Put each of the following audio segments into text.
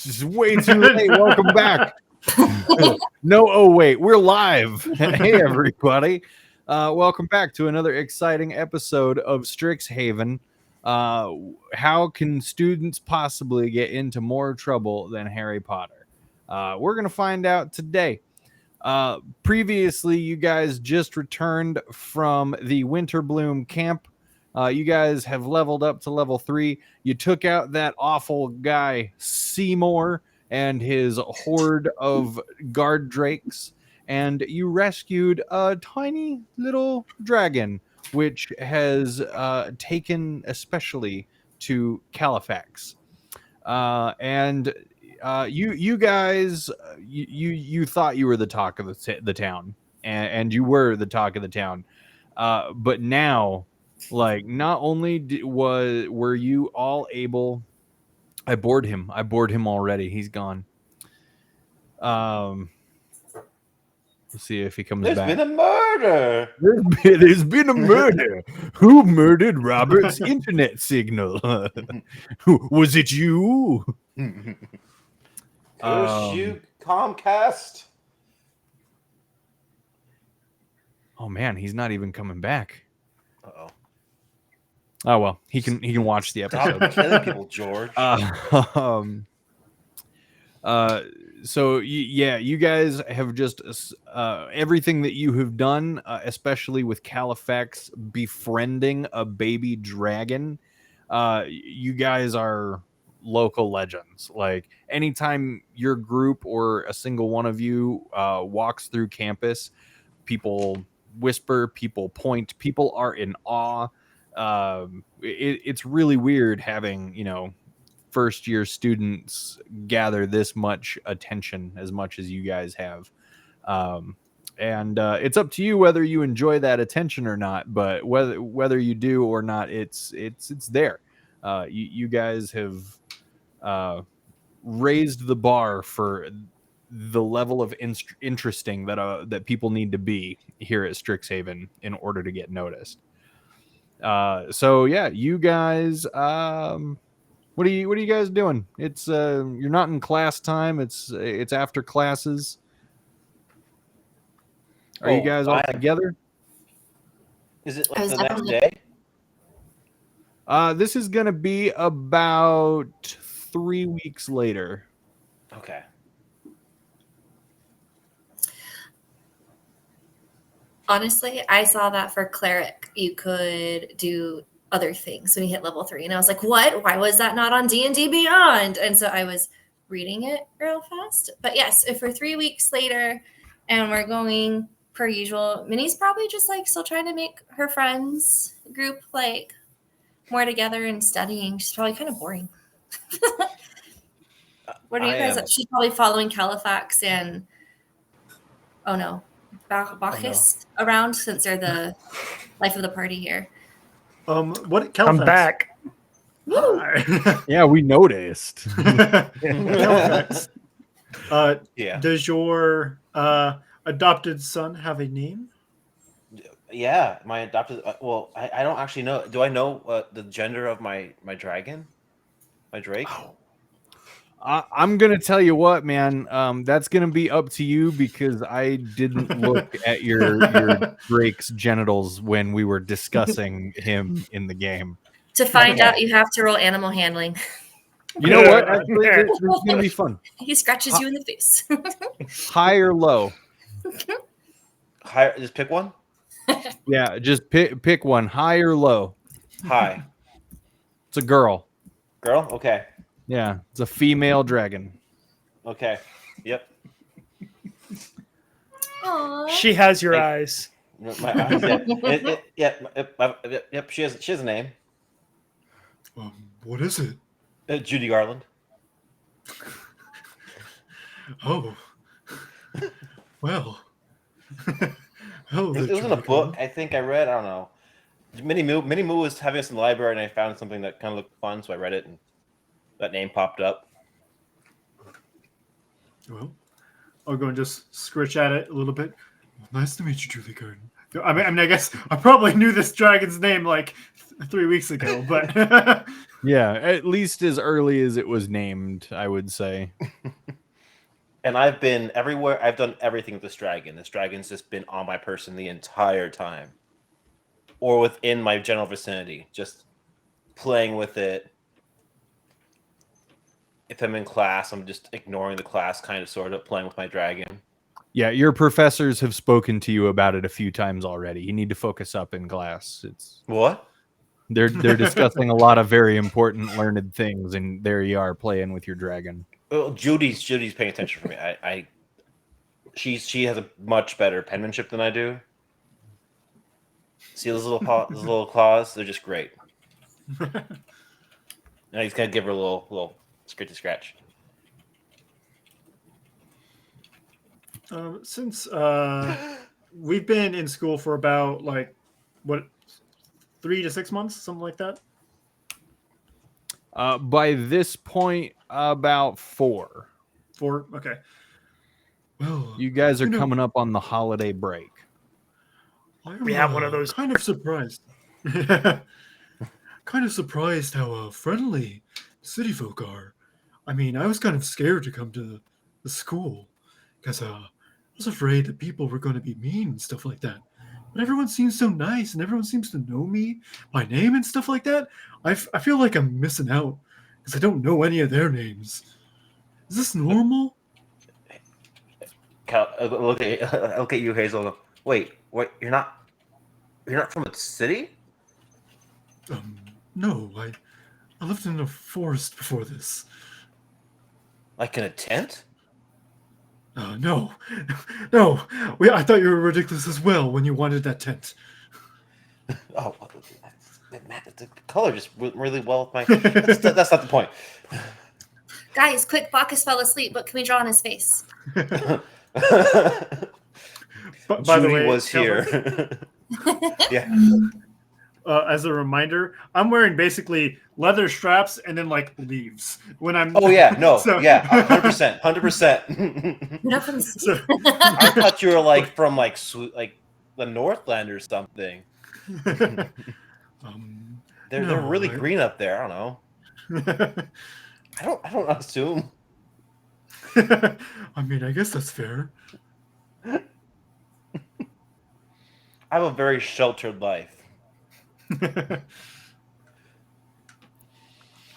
It's way too late. Welcome back. No, oh wait, we're live. Hey everybody. Welcome back to another exciting episode of Strixhaven. How can students possibly get into more trouble than Harry Potter? We're going to find out today. Previously, you guys just returned from the Winter Bloom camp. You guys have leveled up to level 3. You took out that awful guy, Seymour, and his horde of guard drakes, and you rescued a tiny little dragon, which has taken especially to Califax. And you guys, you thought you were the talk of the town, and you were the talk of the town, but now, like, not only were you all able, I bored him already. He's gone. Let's see if he comes back. There's been a murder. There's been a murder. Who murdered Robert's internet signal? Was it you? Curse you, Comcast. Oh man, he's not even coming back. Uh-oh. Oh well, he can watch the episode. Stop killing people, George. So you guys have just everything that you have done, especially with Califax befriending a baby dragon. You guys are local legends. Like, anytime your group or a single one of you walks through campus, people whisper, people point, people are in awe. It's really weird having, first year students gather this much attention as much as you guys have. And it's up to you whether you enjoy that attention or not, but whether you do or not, it's there. You guys have raised the bar for the level of interesting that people need to be here at Strixhaven in order to get noticed. So yeah, you guys, what are you guys doing? It's you're not in class time. It's after classes. Are you guys all together? Is it like the next day? This is gonna be about 3 weeks later. Okay. Honestly, I saw that for cleric, you could do other things when you hit level 3, and I was like, "What? Why was that not on D&D Beyond?" And so I was reading it real fast. But yes, if we're 3 weeks later and we're going per usual, Minnie's probably just like still trying to make her friends group like more together and studying. She's probably kind of boring. What are you guys? She's probably following Califax and Bacchus around, since they're the life of the party here. What? Califax? I'm back. Yeah, we noticed. Califax. Yeah. Does your adopted son have a name? Yeah, my adopted. Well, I don't actually know. Do I know the gender of my dragon? My drake? Oh. I'm gonna tell you what, man. That's gonna be up to you, because I didn't look at your Drake's genitals when we were discussing him in the game. To find out, you have to roll animal handling. You know what? Actually, this is gonna be fun. He scratches you in the face. High or low? High. Just pick one. Yeah, just pick one. High or low? High. It's a girl. Girl. Okay. Yeah, it's a female dragon. Okay. Yep. Aww. She has your eyes. My eyes. Yep. She has a name. What is it? Judy Garland. Oh. Well. Oh, It was in a book I think I read. I don't know. Minnie Moo was having us in the library, and I found something that kind of looked fun, so I read it, and that name popped up. Well, I'll go and just scritch at it a little bit. Well, nice to meet you, Julie Garden. I guess I probably knew this dragon's name like 3 weeks ago, but Yeah, at least as early as it was named, I would say. And I've been everywhere. I've done everything with this dragon. This dragon's just been on my person the entire time, or within my general vicinity, just playing with it. If I'm in class, I'm just ignoring the class, kind of, sort of, playing with my dragon. Yeah, your professors have spoken to you about it a few times already. You need to focus up in class. What? They're discussing a lot of very important learned things, and there you are playing with your dragon. Well, Judy's paying attention for me. She has a much better penmanship than I do. See those little claws? They're just great. Now he's gonna give her a little scratch. Since we've been in school for about 3 to 6 months, something like that. By this point, about 4. 4, okay. Well, You guys are coming up on the holiday break. We have one of those. Kind of surprised. Kind of surprised how friendly city folk are. I mean, I was kind of scared to come to the school because I was afraid that people were going to be mean and stuff like that. But everyone seems so nice, and everyone seems to know me by name and stuff like that. I feel like I'm missing out because I don't know any of their names. Is this normal? Look at you, Hazel. Wait, you're not from a city? No, I lived in a forest before this. Like in a tent? No. I thought you were ridiculous as well when you wanted that tent. Oh, the color just really well with my. That's not the point. Guys, quick! Bacchus fell asleep. What can we draw on his face? By Judy the way, was here. Yeah. As a reminder, I'm wearing basically leather straps and then leaves when I'm. Oh yeah, no, So- yeah, 100%. You're not from the city. I thought you were from the Northland or something. They're really green up there. I don't know. I don't assume. I mean, I guess that's fair. I have a very sheltered life.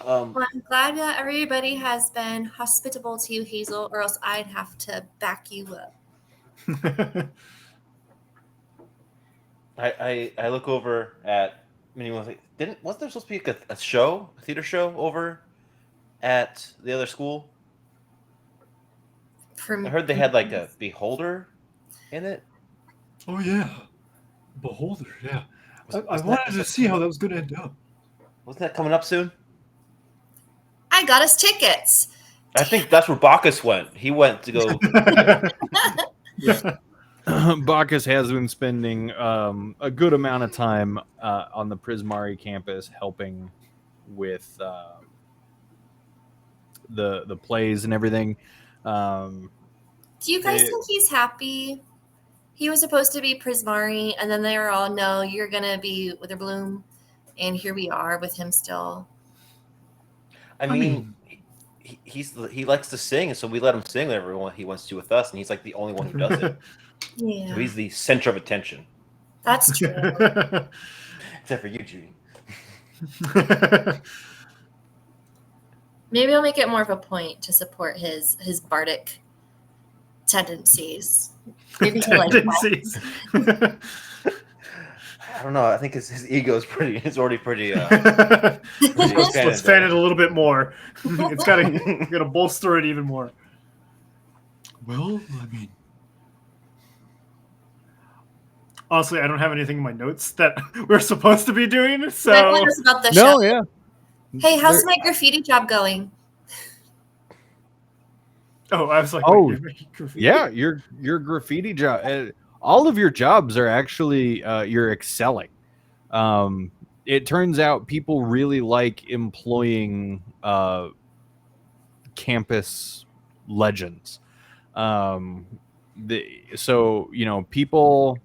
Well, I'm glad that everybody has been hospitable to you, Hazel, or else I'd have to back you up. I look over at wasn't there supposed to be a theater show over at the other school? I heard they had a beholder in it. Oh yeah, beholder. Yeah, I wanted to see how that was going to end up. Wasn't that coming up soon? I got us tickets. I think that's where Bacchus went. He went to go. Yeah. Bacchus has been spending a good amount of time on the Prismari campus helping with the plays and everything. Do you guys think he's happy? He was supposed to be Prismari, and then they were all, no, you're going to be Witherbloom. And here we are with him still. I mean, he likes to sing, and so we let him sing whatever he wants to with us, and he's the only one who does it. Yeah. So he's the center of attention. That's true. Except for you, Judy. Maybe I'll make it more of a point to support his bardic tendencies. Maybe he'll Tendencies. I don't know. I think his ego is already pretty. Let's fan it a little bit more. It's gotta bolster it even more. Well, I mean, honestly, I don't have anything in my notes that we're supposed to be doing. So That one was about the show. yeah. Hey, how's my graffiti job going? Oh, I was like, Oh, wait, you're making graffiti? Yeah, your graffiti job. All of your jobs are actually you're excelling. It turns out people really like employing campus legends. So people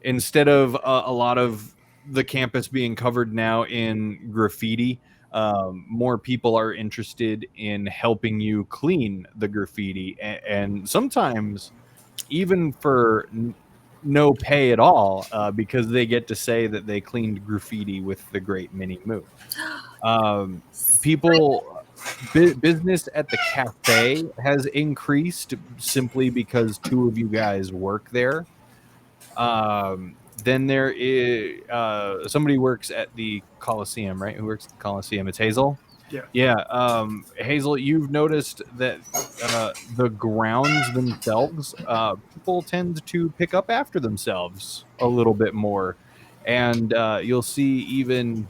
instead of a lot of the campus being covered now in graffiti, more people are interested in helping you clean the graffiti, and sometimes even for no pay at all, because they get to say that they cleaned graffiti with the great Mini Moo. Business at the cafe has increased simply because two of you guys work there. Then there is somebody works at the Coliseum, right? Who works at the Coliseum? It's Hazel. Yeah. Yeah. Hazel, you've noticed that the grounds themselves, people tend to pick up after themselves a little bit more, and you'll see even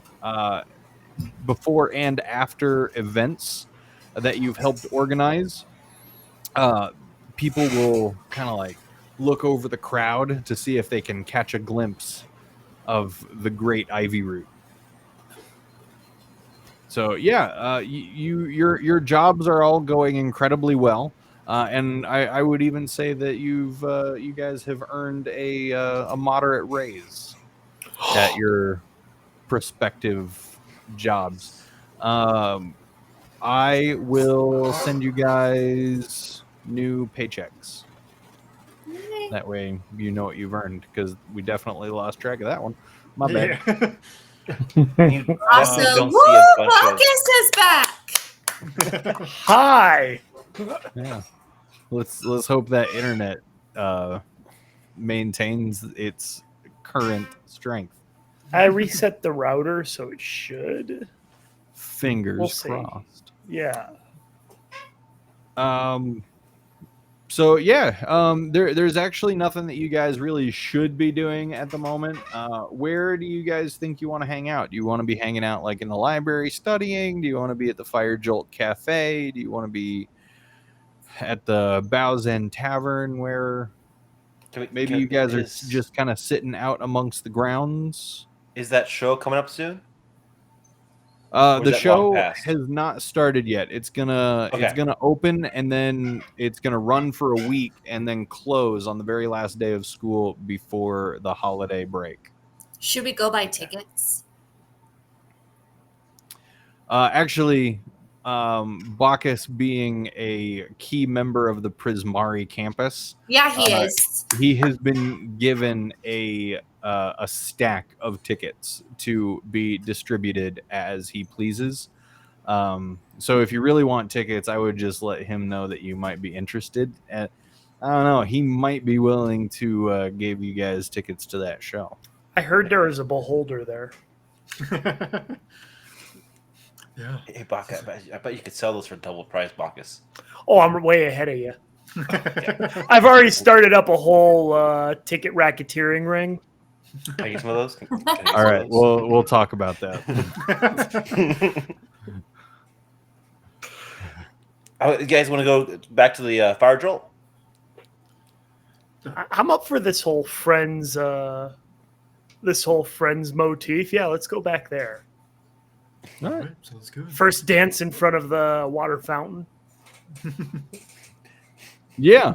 before and after events that you've helped organize, people will kind of like look over the crowd to see if they can catch a glimpse of the great ivy root. So yeah, your jobs are all going incredibly well, and I would even say that you guys have earned a moderate raise at your prospective jobs. I will send you guys new paychecks. That way you know what you've earned, because we definitely lost track of that one. My bad. Yeah. You definitely Also, don't woo, see a bunch of. August is back. Hi. Yeah. Let's hope that internet maintains its current strength. I reset the router, so it should. Fingers We'll see. crossed. Yeah. So yeah, there's actually nothing that you guys really should be doing at the moment. Where do you guys think you want to hang out? Do you want to be hanging out like in the library studying? Do you want to be at the Fire Jolt Cafe? Do you want to be at the Bow's End Tavern, where maybe you guys are just kind of sitting out amongst the grounds? Is that show coming up soon? The show has not started yet. It's gonna open, and then it's gonna run for a week and then close on the very last day of school before the holiday break. Should we go buy tickets? Actually, Bacchus being a key member of the Prismari campus, Yeah, he is. he has been given a stack of tickets to be distributed as he pleases. So if you really want tickets, I would just let him know that you might be interested. And I don't know, he might be willing to give you guys tickets to that show. I heard there was a beholder there. Yeah. Hey, Bacchus, I bet you could sell those for double price, Bacchus. Oh, I'm way ahead of you. I've already started up a whole ticket racketeering ring. Can I get some of those? Can I get All some right, of those? we'll talk about that. You guys want to go back to the Fire Jolt? I'm up for this whole friends motif. Yeah, let's go back there. All All right. right, sounds good. First dance in front of the water fountain. Yeah,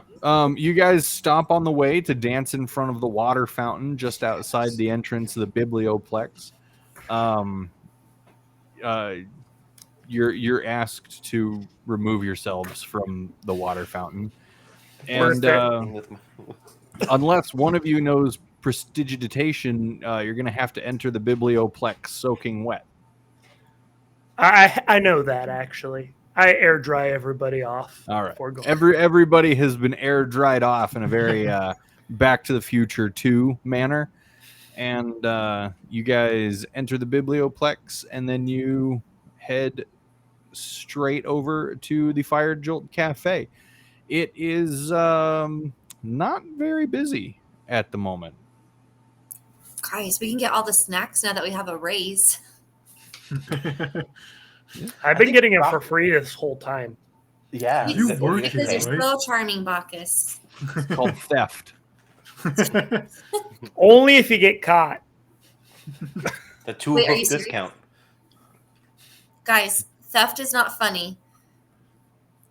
you guys stop on the way to dance in front of the water fountain just outside the entrance of the biblioplex. You're asked to remove yourselves from the water fountain, and unless one of you knows prestidigitation, you're going to have to enter the biblioplex soaking wet. I know that, actually. I air dry everybody off. All right. Before going. Everybody has been air dried off in a very Back to the Future 2 manner. And you guys enter the biblioplex, and then you head straight over to the Fire Jolt Cafe. It is not very busy at the moment. Guys, we can get all the snacks now that we have a raise. I've been getting it for free this whole time. Yeah. You Because work you're here, right? so charming, Bacchus. It's called theft. Only if you get caught. The 2 Wait, are book you serious? discount. Guys, theft is not funny.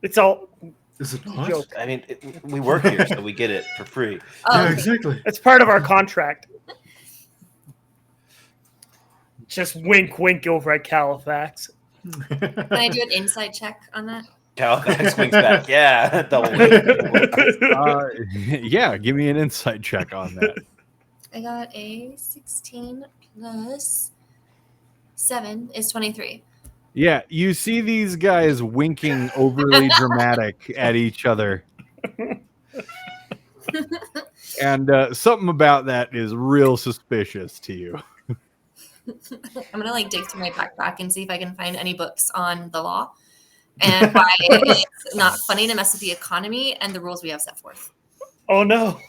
It's all Is it It's a not? joke. I mean, we work here, so we get it for free. Oh, Yeah, okay. exactly. It's part of our contract. Just wink, wink over at Califax. Can I do an insight check on that? Califax winks back. Yeah, double wink. Yeah, give me an insight check on that. I got a 16 plus 7 is 23. Yeah, you see these guys winking overly dramatic at each other. And something about that is real suspicious to you. I'm gonna like dig through my backpack and see if I can find any books on the law and why it's not funny to mess with the economy and the rules we have set forth. Oh no.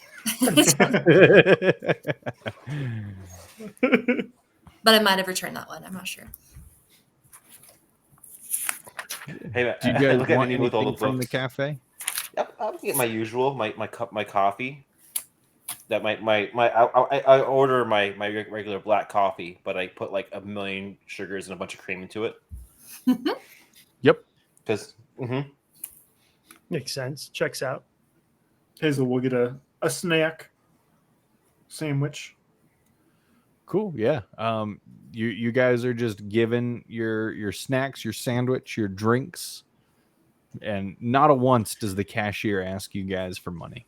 But I might have returned that one. I'm not sure. Hey, man, Do you guys look at want me with all the anything from the books. cafe? Yep, I'll get my usual, my coffee. That I order my regular black coffee, but I put like 1 million sugars and a bunch of cream into it. Yep. Because Makes sense. Checks out. Hazel will get a snack sandwich. Cool. Yeah. You guys are just given your snacks, your sandwich, your drinks, and not a once does the cashier ask you guys for money.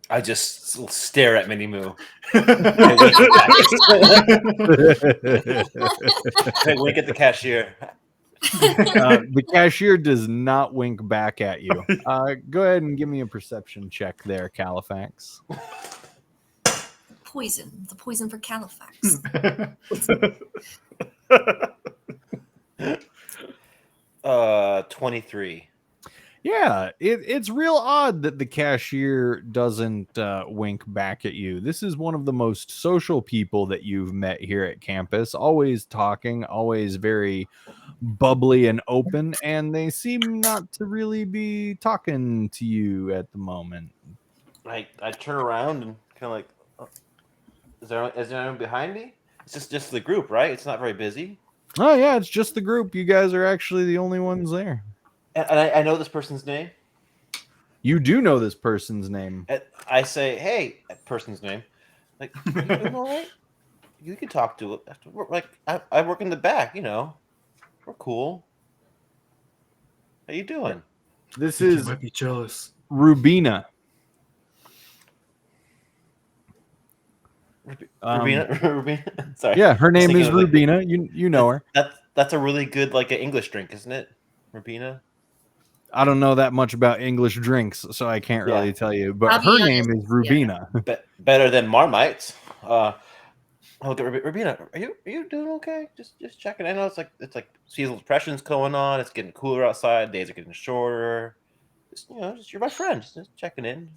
I just stare at Minnie Moo. Uh, I wink at the cashier. the cashier does not wink back at you. Go ahead and give me a perception check there, Califax. Poison. The poison for Califax. 23. Yeah, it's real odd that the cashier doesn't wink back at you. This is one of the most social people that you've met here at campus. Always talking, always very bubbly and open, and they seem not to really be talking to you at the moment. I turn around and kind of like, oh, is there anyone behind me? It's just the group, right? It's not very busy. Oh yeah, it's just the group. You guys are actually the only ones there. And I know this person's name. You do know this person's name. And I say, hey, that person's name. Like, you doing all right? You can talk to it. Like, I work in the back, you know. We're cool. How you doing? This You is might be jealous. Rubina. Rubina? Sorry. Yeah, her name is thinking of, like, Rubina. You know her. That's a really good, like, an English drink, isn't it? Rubina? I don't know that much about English drinks, so I can't really tell you. But I'll be her honest, name is Rubina. Better than Marmite. I look at Rubina. Are you doing okay? Just checking. I know it's like seasonal depression's going on. It's getting cooler outside. Days are getting shorter. Just you're my friend. Just checking in.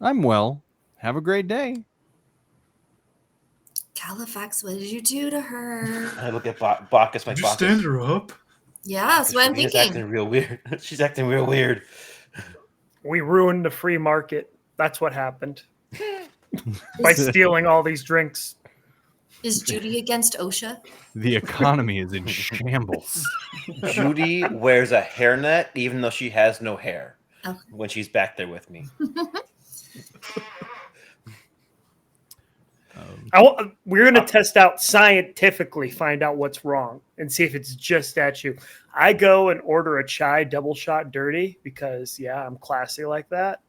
I'm well. Have a great day. Califax, what did you do to her? I look at Bacchus. My Did you Bacchus. stand her up? Yeah, that's what I'm She's thinking. acting real weird. She's acting real weird. We ruined the free market. That's what happened. By stealing all these drinks. Is Judy against OSHA? The economy is in shambles. Judy wears a hairnet even though she has no hair Okay. when she's back there with me. We're going to test out scientifically, find out what's wrong, and see if it's just at you. I go and order a chai double shot dirty because, yeah, I'm classy like that.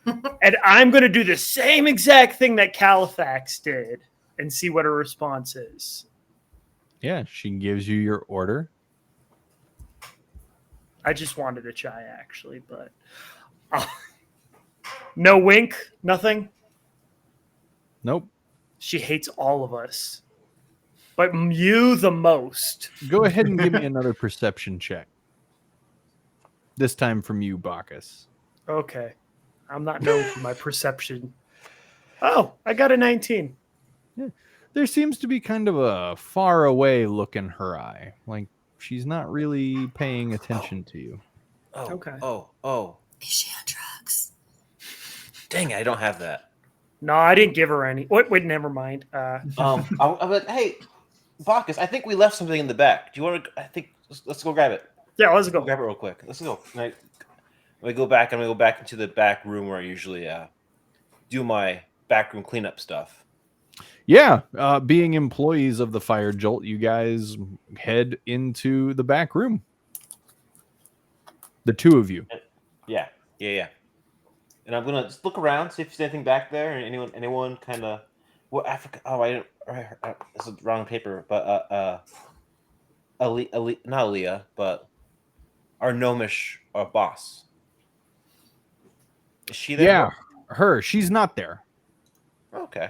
And I'm going to do the same exact thing that Califax did and see what her response is. Yeah, she gives you your order. I just wanted a chai, actually, but no wink, nothing. Nope. She hates all of us, but you the most. Go ahead and give me another perception check. This time from you, Bacchus. Okay. I'm not known for my perception. Oh, I got a 19. Yeah. There seems to be kind of a far away look in her eye. Like she's not really paying attention to you. Oh, Okay. Oh. Is she on drugs? Dang it, I don't have that. No, I didn't give her any. Wait, never mind. I'm like, hey, Bacchus, I think we left something in the back. Do you want to? I think let's go grab it. Yeah, let's go. Grab it real quick. Let's go. I'm gonna go back. I'm gonna go back into the back room where I usually do my backroom cleanup stuff. Yeah, being employees of the Fire Jolt, you guys head into the back room. The two of you. Yeah. And I'm gonna just look around, see if there's anything back there, and anyone kind of. Well, I forgot. Oh, I didn't. This is the wrong paper, but not Aaliyah, but our gnomish boss. Is she there? Yeah, her. She's not there. Okay.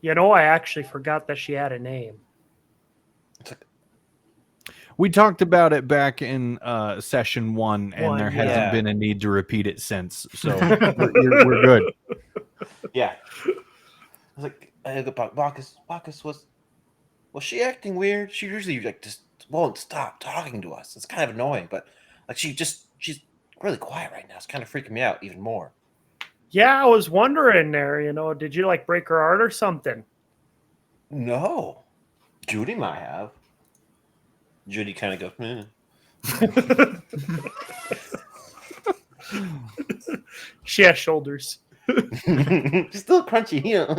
You know, I actually forgot that she had a name. It's like, We talked about it back in session one, and there hasn't yeah. been a need to repeat it since. So we're good. yeah. I was like, Bacchus was she acting weird? She usually like just won't stop talking to us. It's kind of annoying, but like she's really quiet right now. It's kind of freaking me out even more. Yeah, I was wondering there, you know, did you like break her heart or something? No. Judy might have. Judy kind of goes, She has shoulders. She's still crunchy, you know.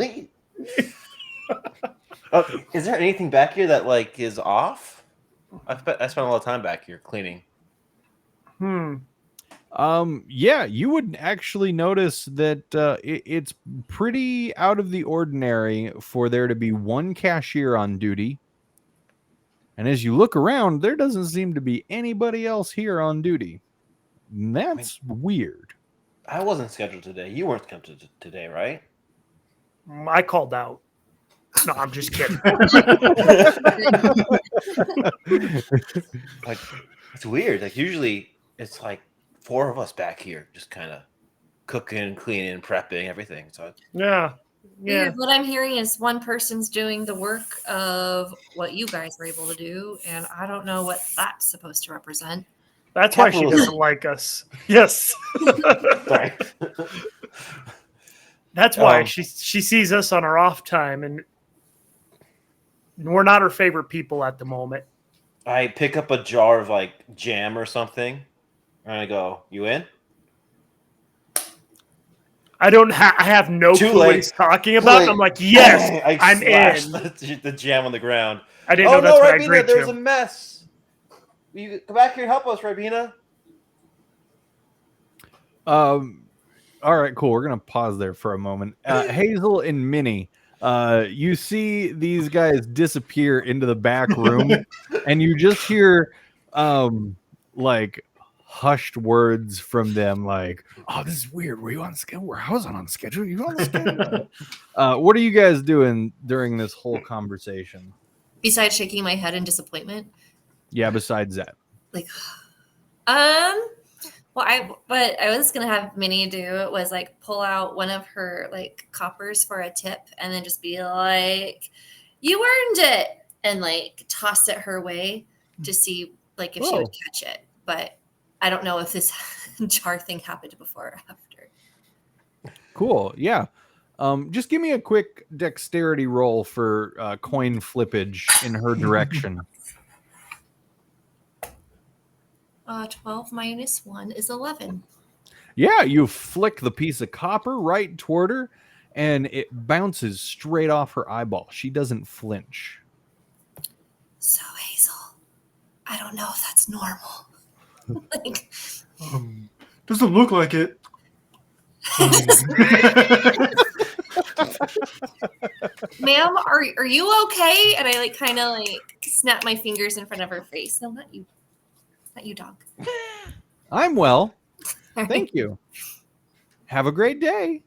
Oh, is there anything back here that like is off? I spent a lot of time back here cleaning. Yeah, you would actually notice that it's pretty out of the ordinary for there to be one cashier on duty. And as you look around, there doesn't seem to be anybody else here on duty. And that's weird. I wasn't scheduled today. You weren't scheduled today, right? I called out. No, I'm just kidding. Like, it's weird. Like usually it's like 4 of us back here just kind of cooking, cleaning, prepping, everything. So Yeah. What I'm hearing is one person's doing the work of what you guys were able to do, and I don't know what that's supposed to represent. That's why she doesn't like us. Yes. Sorry. That's why she sees us on our off time, and we're not her favorite people at the moment. I pick up a jar of like jam or something, and I go, "You in?" I have no clue what he's talking about. I'm like, yes, I'm in. The jam on the ground. I didn't know that's what I agreed there was to. a mess. You come back here and help us, Ribena. All right, cool. We're gonna pause there for a moment. Hazel and Minnie, you see these guys disappear into the back room, and you just hear like hushed words from them, like, "Oh, this is weird. Were you on schedule? I wasn't on schedule. You on the schedule?" What are you guys doing during this whole conversation? Besides shaking my head in disappointment. Yeah, besides that. Like, what I was gonna have Minnie do was like pull out one of her like coppers for a tip, and then just be like, "You earned it," and like toss it her way to see like if she would catch it. But I don't know if this jar thing happened before or after. Cool. Yeah. Just give me a quick dexterity roll for coin flippage in her direction. 12 minus 1 is 11. Yeah, you flick the piece of copper right toward her, and it bounces straight off her eyeball. She doesn't flinch. So, Hazel, I don't know if that's normal. Like, doesn't look like it. ma'am, are you okay? And I like kind of like snap my fingers in front of her face. No, not you. Not you, dog. I'm well. Thank you. Have a great day.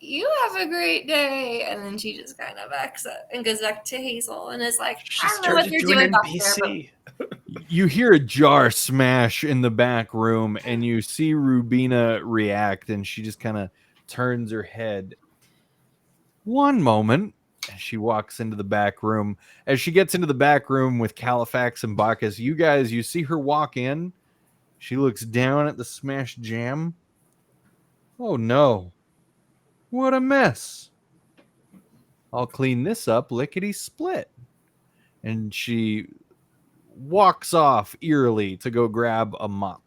You have a great day. And then she just kind of backs up and goes back to Hazel and is like, I don't know what you're doing back there. You hear a jar smash in the back room, and you see Rubina react, and she just kind of turns her head. One moment. And she walks into the back room. As she gets into the back room with Califax and Bacchus, you see her walk in. She looks down at the smashed jam. Oh no. What a mess. I'll clean this up lickety split. And she walks off eerily to go grab a mop.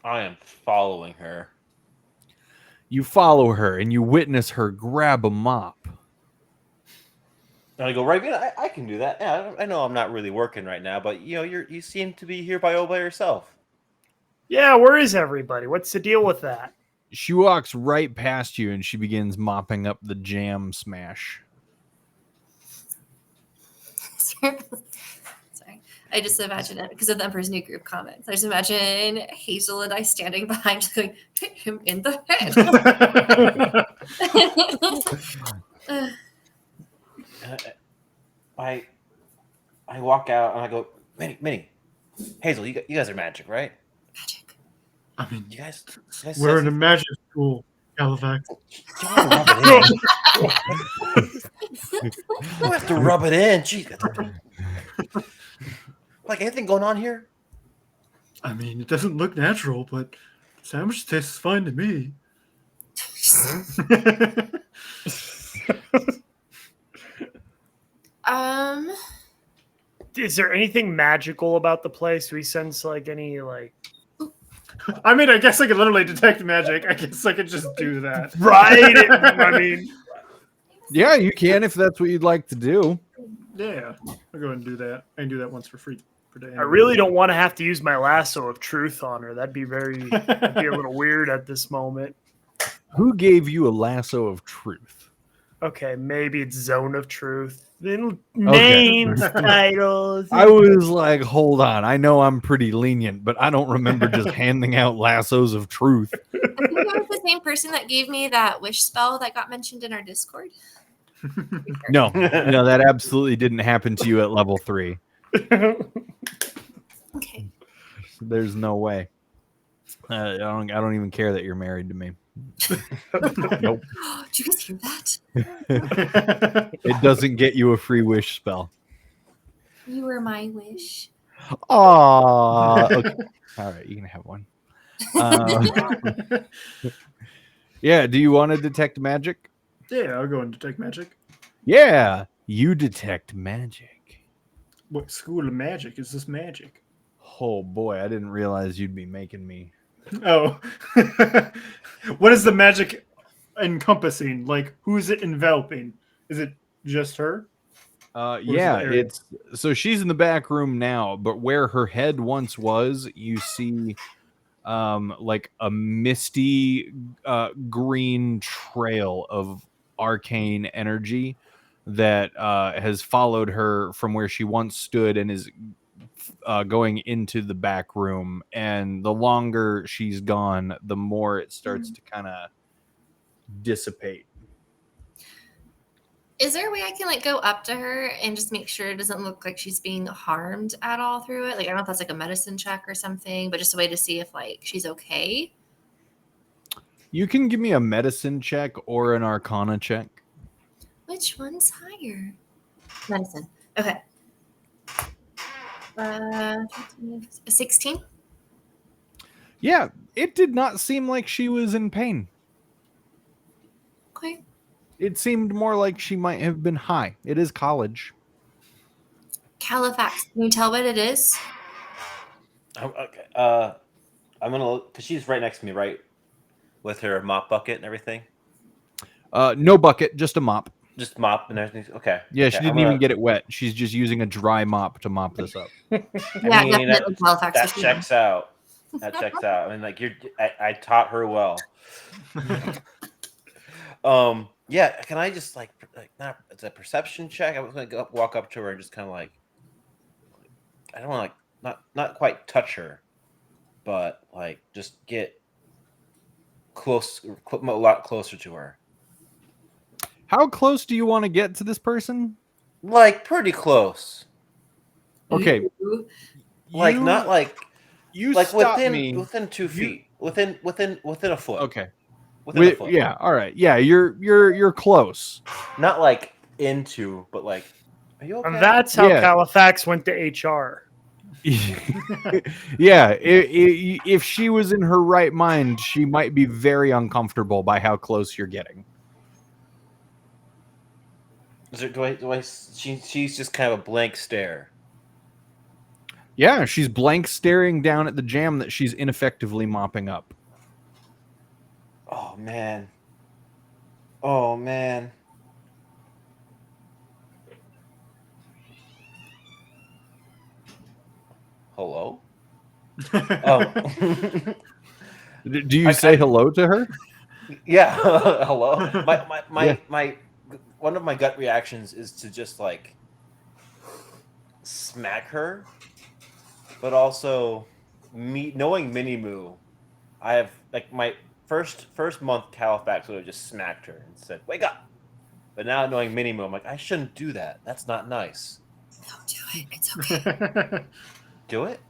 I am following her. You follow her and you witness her grab a mop. And I go, right, I can do that. Yeah, I know I'm not really working right now, but you seem to be here all by yourself. Yeah, where is everybody? What's the deal with that? She walks right past you and she begins mopping up the jam smash. Sorry. I just imagine it because of the Emperor's New Group comments. I just imagine Hazel and I standing behind, just going, hit him in the head. I walk out and I go, Minnie, Hazel, you guys are magic, right? Magic. I mean, You guys we're in a magic school, Halifax. You don't have to rub it in. You don't have to rub it in. Jeez. Like anything going on here? I mean, it doesn't look natural, but sandwich tastes fine to me. Is there anything magical about the place? Do we sense like any like? I mean, I guess I could literally detect magic. I guess I could just do that. Right. I mean, Yeah, you can if that's what you'd like to do. Yeah, I'll go ahead and do that. I can do that once for free per day. I really don't want to have to use my lasso of truth on her. That'd be a little weird at this moment. Who gave you a lasso of truth? Okay, maybe it's zone of truth. Then names, titles. I was like, hold on. I know I'm pretty lenient, but I don't remember just handing out lassos of truth. I think that was the same person that gave me that wish spell that got mentioned in our Discord. No, that absolutely didn't happen to you at level 3. Okay. There's no way. I don't even care that you're married to me. Nope. Do you guys hear that? It doesn't get you a free wish spell. You were my wish. Aww. Okay. All right, you can have one. Yeah, do you want to detect magic? Yeah, I'll go and detect magic. Yeah, you detect magic. What school of magic is this magic? Oh boy, I didn't realize you'd be making me. Oh. What is the magic encompassing? Like, who is it enveloping? Is it just her? Yeah, it's so she's in the back room now, but where her head once was, you see like a misty green trail of arcane energy that has followed her from where she once stood and is going into the back room. And the longer she's gone, the more it starts to kind of dissipate. Is there a way I can like go up to her and just make sure it doesn't look like she's being harmed at all through it? Like, I don't know if that's like a medicine check or something, but just a way to see if like she's okay. You can give me a medicine check or an arcana check. Which one's higher? Medicine. Okay. 16? Yeah, it did not seem like she was in pain. Okay. It seemed more like she might have been high. It is college. Halifax. Can you tell what it is? Okay. I'm gonna look because she's right next to me, right, with her mop bucket and everything. No bucket, just a mop. Just mop and everything. Okay. Yeah, okay, she didn't even get it wet. She's just using a dry mop to mop this up. Yeah, mean, definitely Halifax. That checks out. That checks out. I mean, like I taught her well. Yeah. Can I just like not? It's a perception check. I was gonna walk up to her and just kind of like, I don't want to like not quite touch her, but like just get close, a lot closer to her. How close do you want to get to this person? Like pretty close. Okay. Like not like you like within 2 feet. Within a foot. Okay. Within a foot. Yeah. All right. Yeah. You're close. Not like into, but like. Are you okay? And that's how Halifax went to HR. Yeah. If she was in her right mind, she might be very uncomfortable by how close you're getting. Is there, do I? She's just kind of a blank stare. Yeah, she's blank staring down at the jam that she's ineffectively mopping up. Oh man. Oh man. Hello? Do you say hello to her? Yeah. Hello. Yeah. My one of my gut reactions is to just like smack her, but also knowing Mini Moo, I have like my first month Califax would have just smacked her and said, "Wake up!" But now knowing Mini Moo, I'm like, I shouldn't do that. That's not nice. Don't do it. It's okay. Do it?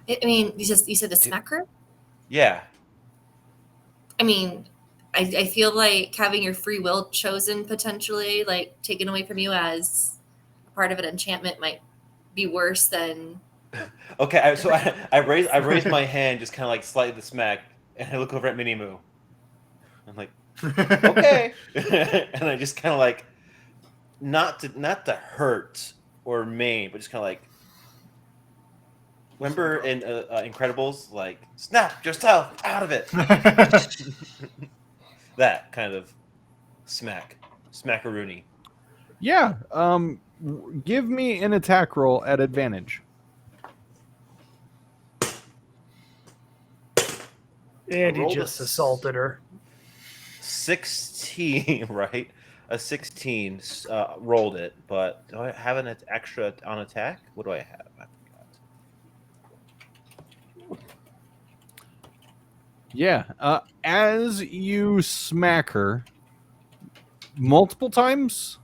I mean, you said to smack her? Yeah. I mean, I feel like having your free will chosen potentially, like taken away from you as part of an enchantment, might be worse than. Okay, so I raise my hand, just kind of like slightly to smack, and I look over at Mini Moo. I'm like, okay, and I just kind of like, not to hurt or maim, but just kind of like, remember in Incredibles, like, snap yourself out of it. That kind of smackaroony. Yeah. Give me an attack roll at advantage. And he Rolled just a assaulted her. 16, right? A 16 rolled it, but do I have an extra on attack? What do I have? I forgot. Yeah. As you smack her multiple times,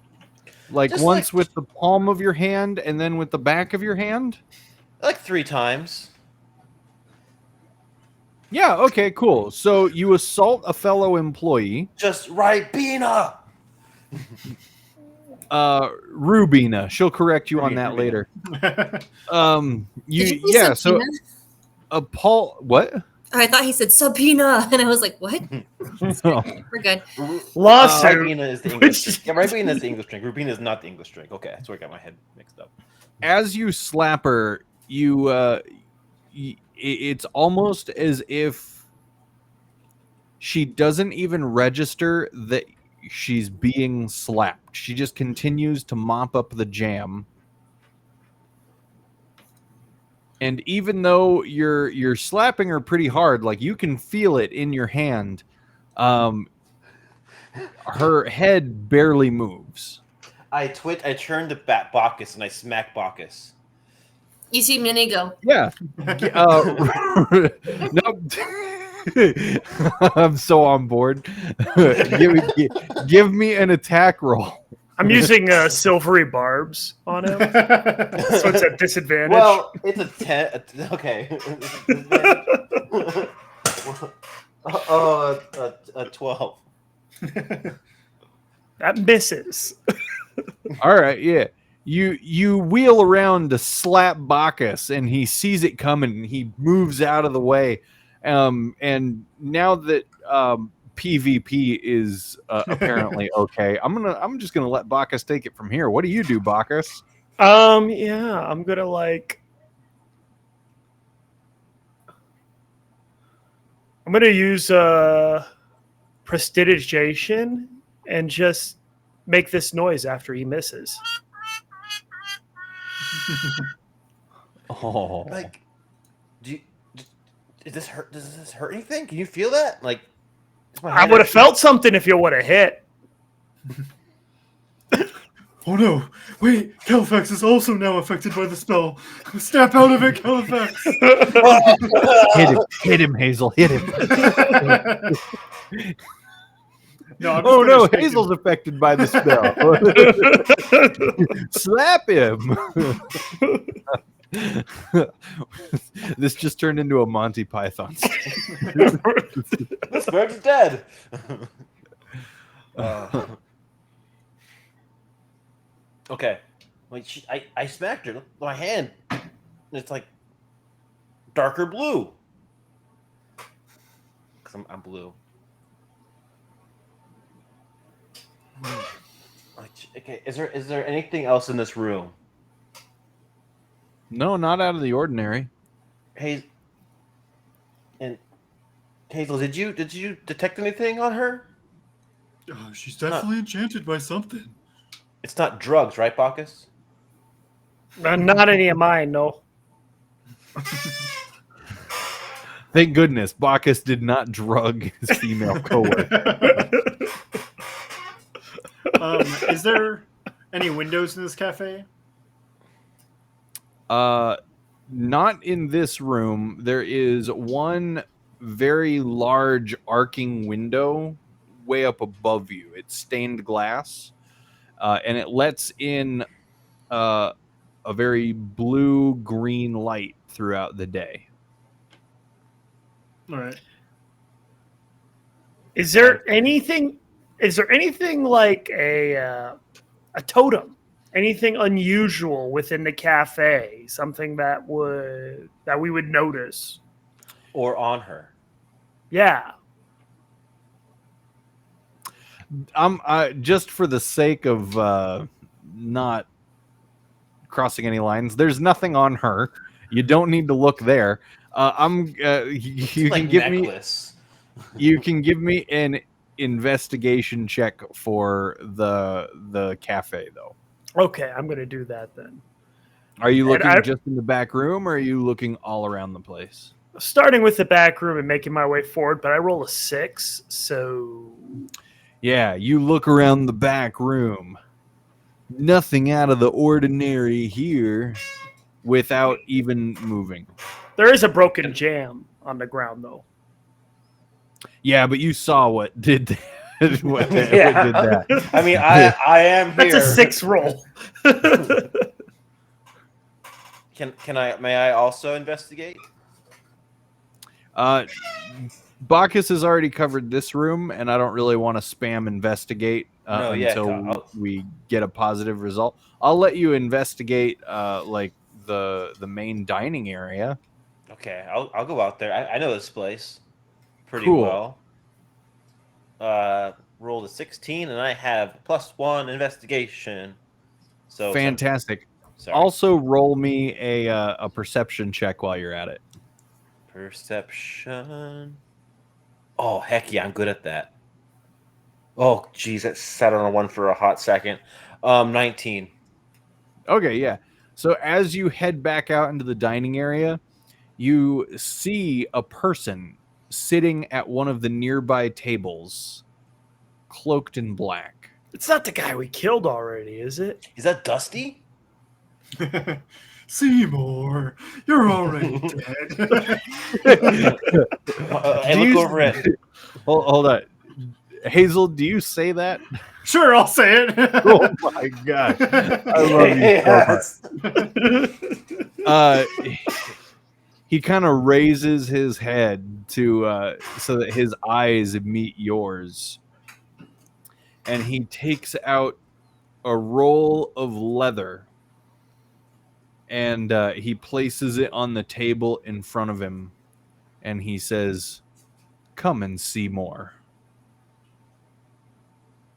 like Just once like- with the palm of your hand and then with the back of your hand. Like 3 times. Yeah. Okay. Cool. So you assault a fellow employee. Just right, Bina. Rubina. She'll correct you on that Rubina. later. Did you say Yeah. So subpoena? Paul. What? Oh, I thought he said subpoena, and I was like, "What?" No. We're good. Lawsuit. Ribena is the English drink. Yeah, Ribena is the English drink. Rubina is not the English drink. Okay, that's where I got my head mixed up. As you slap her, it's almost as if she doesn't even register that she's being slapped. She just continues to mop up the jam. And even though you're slapping her pretty hard, like you can feel it in your hand, her head barely moves. I turn to Bacchus and I smack Bacchus. You see Minnie go. Yeah. Nope. I'm so on board. Give me an attack roll. I'm using silvery barbs on him, so it's a disadvantage. Well, it's a 10. Okay. A 12. That misses. All right, yeah. You wheel around to slap Bacchus, and he sees it coming, and he moves out of the way. And now that PvP is apparently okay, I'm just gonna let Bacchus take it from here. What do you do, Bacchus? Yeah, I'm gonna I'm gonna use prestidigitation and just make this noise after he misses. Oh, Like, does this hurt? Does this hurt anything? Can you feel that? Like, is my I hand would have actually- felt something if you would have hit. Oh no! Wait, Califax is also now affected by the spell. Snap out of it, Califax! hit him, Hazel, hit him. No, I'm just Oh gonna no, shake him. Hazel's affected by the spell. Slap him. This just turned into a Monty Python. This bird's dead. Okay. Like I smacked her. Look, my hand. And it's like darker blue. Because I'm blue. Like, okay, is there anything else in this room? No, not out of the ordinary. Hey, and Hazel, did you detect anything on her? She's definitely enchanted by something. It's not drugs, right, Bacchus? Not any of mine, no. Thank goodness Bacchus did not drug his female coworker. Is there any windows in this cafe? Not in this room. There is one very large arcing window way up above you. It's stained glass, and it lets in a very blue-green light throughout the day. All right. Is there anything like a totem? Anything unusual within the cafe? Something that we would notice? Or on her? Yeah. Just for the sake of not crossing any lines, there's nothing on her. You don't need to look there. You Like can give necklace. me. You can give me an investigation check for the cafe, though. Okay, I'm gonna do that then. Are you And looking just in the back room, or are you looking all around the place? Starting with the back room and making my way forward, but I roll a 6, so Yeah, you look around the back room. Nothing out of the ordinary here without even moving. there is a broken jam on the ground, though. Yeah, but you saw what did that. What did Yeah. that. I mean, I am here. That's a 6 roll. May I also investigate? Bacchus has already covered this room, and I don't really want to spam investigate No, yeah, until we get a positive result. I'll let you investigate like the main dining area. Okay, I'll go out there. I know this place pretty Cool. well. Rolled a 16, and I have +1 investigation. So Fantastic. Sorry. Also, roll me a perception check while you're at it. Perception. Oh, heck yeah, I'm good at that. Oh, geez, that sat on a 1 for a hot second. 19. Okay, yeah. So as you head back out into the dining area, you see a person sitting at one of the nearby tables, cloaked in black. It's not the guy we killed already, is it? Is that Dusty? Seymour, you're already dead. I look over at. Hold on. Hazel, do you say that? Sure, I'll say it. Oh my god. I love you so much. He kind of raises his head to so that his eyes meet yours. And he takes out a roll of leather. And he places it on the table in front of him. And he says, "Come and see more."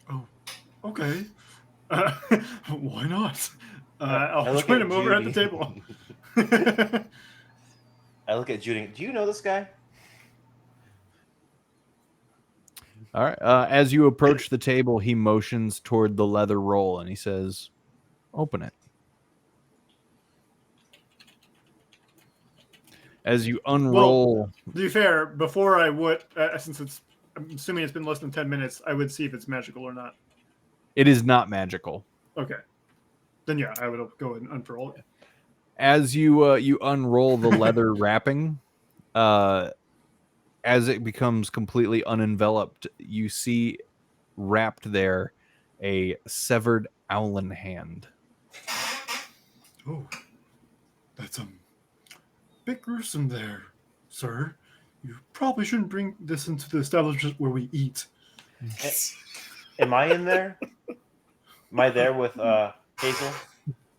Oh, okay. Why not? I I'll look join at him over at the Judy. table. I look at Judy. Do you know this guy? All right. As you approach the table, he motions toward the leather roll and he says, "Open it." As you unroll, To be fair, before I would, since I'm assuming it's been less than 10 minutes, I would see if it's magical or not. it is not magical. Okay. Then yeah, I would go and unfurl it. As you unroll the leather wrapping, as it becomes completely unenveloped, you see wrapped there a severed owlin hand. Oh, that's bit gruesome there, sir. You probably shouldn't bring this into the establishment where we eat. Am I in there? Am I there with Hazel?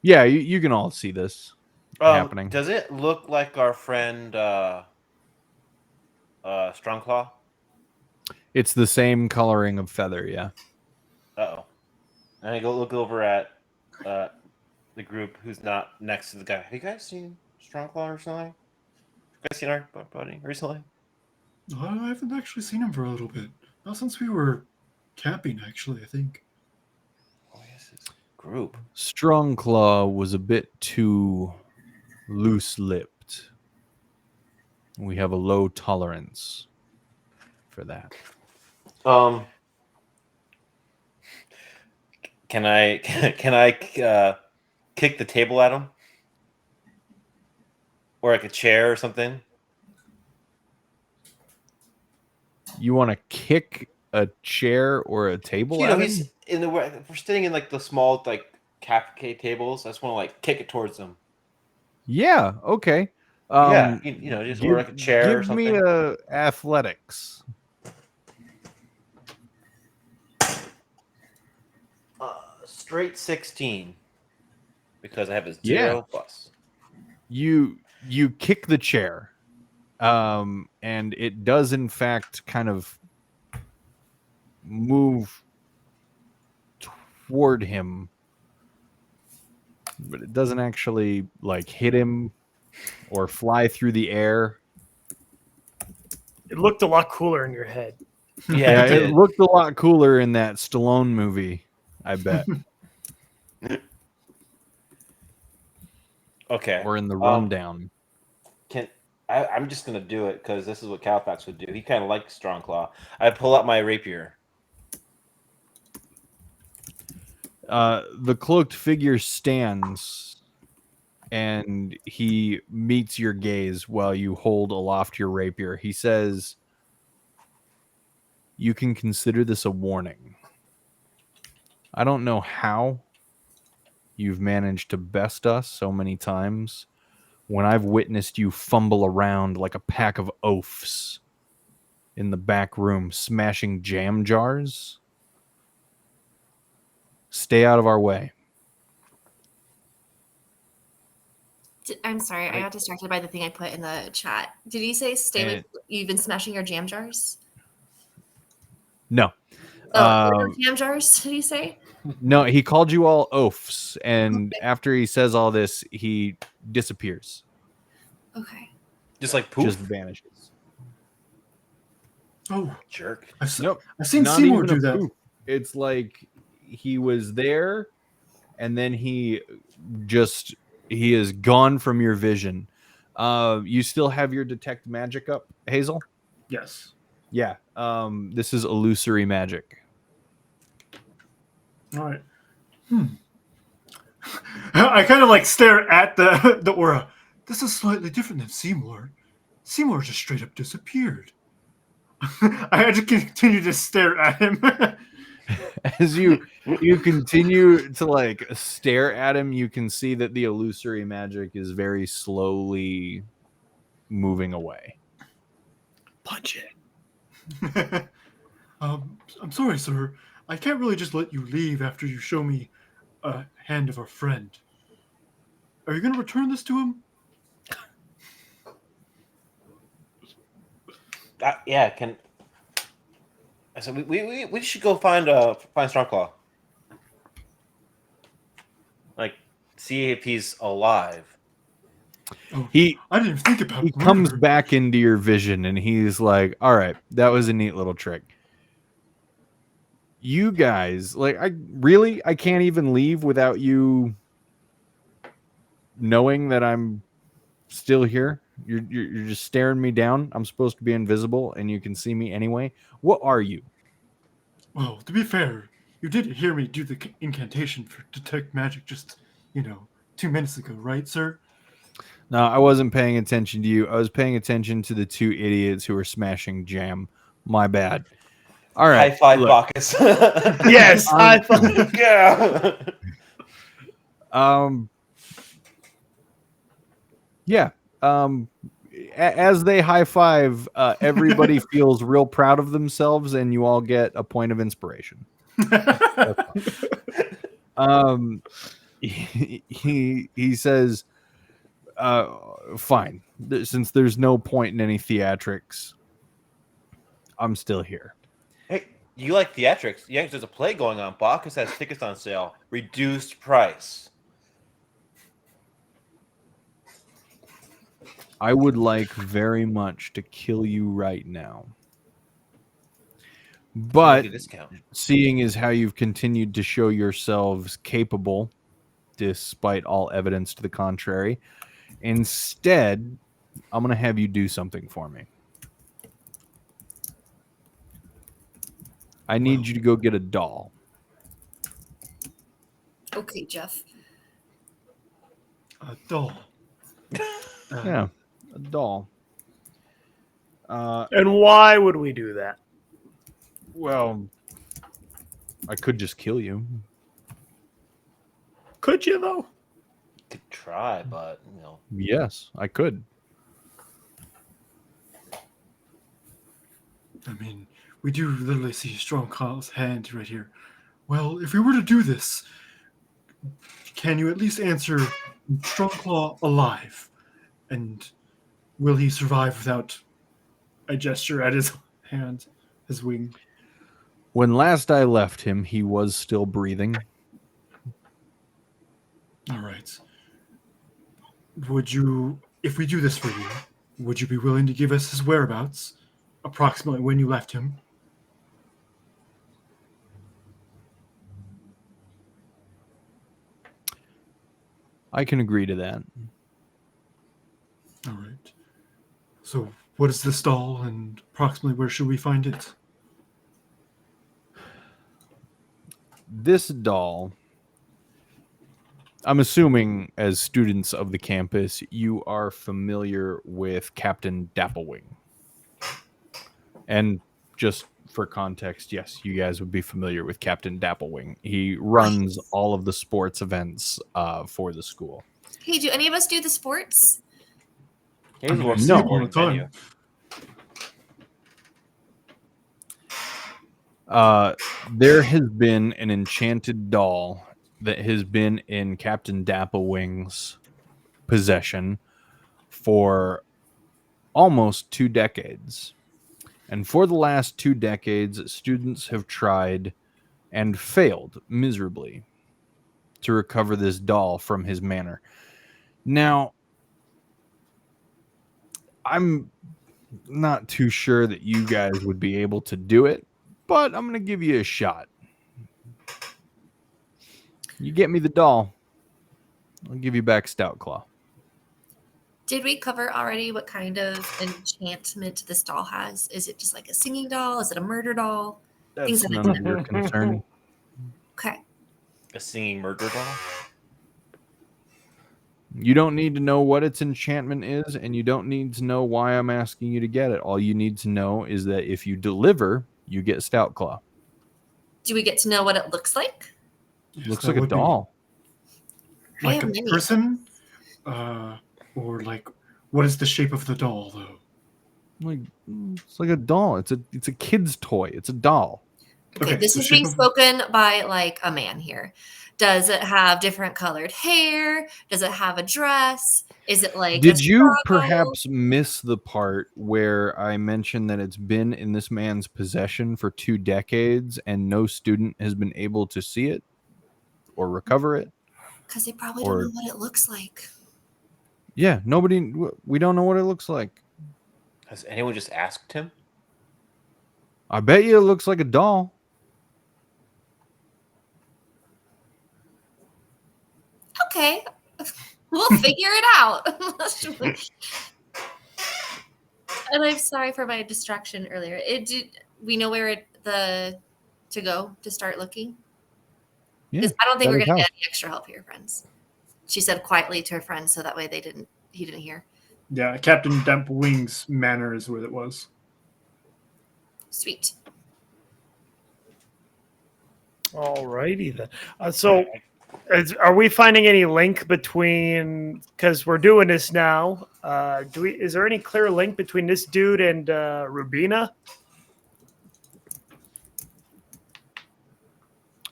Yeah, you can all see this happening. Does it look like our friend Strongclaw? It's the same coloring of feather, yeah. Uh-oh. And I go look over at the group who's not next to the guy. Have you guys seen Strongclaw recently? Have you guys seen our buddy recently? I haven't actually seen him for a little bit. Not since we were camping, actually, I think. Oh, yes, his group. Strongclaw was a bit too loose-lipped. We have a low tolerance for that. Can I kick the table at him, or like a chair or something? You want to kick a chair or a table You know, at him? he's in the way. If we're sitting in like the small like cafe tables, I just want to like kick it towards him. Yeah, okay. Yeah, you know, just or like a chair or give something. me a athletics. Straight 16 because I have a Yeah. 0 plus. You kick the chair, and it does in fact kind of move toward him, but it doesn't actually like hit him or fly through the air. It looked a lot cooler in your head. Yeah, it It did. looked a lot cooler in that Stallone movie, I bet, Okay. or in the Rundown. I'm just gonna do it because this is what Califax would do. He kind of likes Strongclaw. I pull out my rapier. The cloaked figure stands, and he meets your gaze while you hold aloft your rapier. He says, "You can consider this a warning. I don't know how you've managed to best us so many times when I've witnessed you fumble around like a pack of oafs in the back room smashing jam jars. Stay out of our way." I'm sorry, I got distracted by the thing I put in the chat. Did you say stay with you've been smashing your jam jars? No. Oh, there are no jam jars, did you say? No, he called you all oafs, and after he says all this, he disappears. Okay. Just like poof. Just vanishes. Oh, Jerk. I've Nope. seen Not Seymour even do a that. poof. It's like he was there, and then he is gone from your vision. You still have your detect magic up, Hazel? Yes. Yeah. This is illusory magic. All right. I kind of like stare at the aura. This is slightly different than Seymour. Seymour just straight up disappeared. I had to continue to stare at him. As you continue to like stare at him, you can see that the illusory magic is very slowly moving away. Punch it. I'm sorry, sir. I can't really just let you leave after you show me a hand of our friend. Are you going to return this to him? Yeah, can. I said we should go find Strongclaw. Like, see if he's alive. Oh, He I didn't even think about he murder. comes back into your vision, and he's like, "All right, that was a neat little trick. You guys, like, I can't even leave without you knowing that I'm still here. You're just staring me down. I'm supposed to be invisible, and you can see me anyway. What are you?" Well, to be fair, you did hear me do the incantation for detect magic just, 2 minutes ago, right, sir? No, I wasn't paying attention to you. I was paying attention to the two idiots who were smashing jam. My bad. All right. High five, look, Bacchus. Yes, I thought. Yeah. Yeah. As they high five, everybody feels real proud of themselves, and you all get a point of inspiration. He says, "Fine. Since there's no point in any theatrics, I'm still here." Hey, you like theatrics? Yeah, there's a play going on. Bacchus has tickets on sale, reduced price. I would like very much to kill you right now. But Get a discount. seeing as how you've continued to show yourselves capable, despite all evidence to the contrary, instead, I'm going to have you do something for me. I need you to go get a doll. Okay, Jeff. A doll. Yeah, a doll. And why would we do that? Well, I could just kill you. Could you though? Could try, but Yes, I could. I mean, we do literally see Strong Claw's hand right here. Well, if we were to do this, can you at least answer Strong Claw alive? And will he survive without a gesture at his hand, his wing? When last I left him, he was still breathing. All right. Would you, if we do this for you, would you be willing to give us his whereabouts, approximately when you left him? I can agree to that. All right. So, what is this doll, and approximately where should we find it? This doll, I'm assuming as students of the campus, you are familiar with Captain Dapplewing. And just for context, yes, you guys would be familiar with Captain Dapplewing. He runs all of the sports events for the school. Hey, do any of us do the sports? he's I working see no. him all the time. There has been an enchanted doll that has been in Captain Dapplewing's possession for almost 2 decades. And for the last 2 decades, students have tried and failed miserably to recover this doll from his manor. Now, I'm not too sure that you guys would be able to do it, but I'm going to give you a shot. You get me the doll, I'll give you back Stout Claw. Did we cover already what kind of enchantment this doll has? Is it just like a singing doll? Is it a murder doll? Things That's like none that. of your concern. Okay. a singing murder doll. You don't need to know what its enchantment is, and you don't need to know why I'm asking you to get it. All you need to know is that if you deliver, you get Stout Claw. Do we get to know what it looks like? Yes, Looks that like a would be doll. I like have a many. person? Or like, what is the shape of the doll, though? Like it's like a doll. It's a kid's toy. It's a doll. Okay, this so is shape being of- spoken by like a man here. Does it have different colored hair? Does it have a dress? Is it like Did a you struggle? perhaps miss the part where I mentioned that it's been in this man's possession for 2 decades and no student has been able to see it or recover it? Because they probably or- don't know what it looks like. Yeah, we don't know what it looks like. Has anyone just asked him? I bet you it looks like a doll. Okay, we'll figure it out. And I'm sorry for my distraction earlier. We know where to go to start looking? Yeah, Because I don't think that we're is going to how. get any extra help here, friends. She said quietly to her friends, so that way he didn't hear. Yeah, Captain Dapplewing's manor is where it was. Sweet. Alrighty then. So, are we finding any link between? Because we're doing this now. Is there any clear link between this dude and Rubina?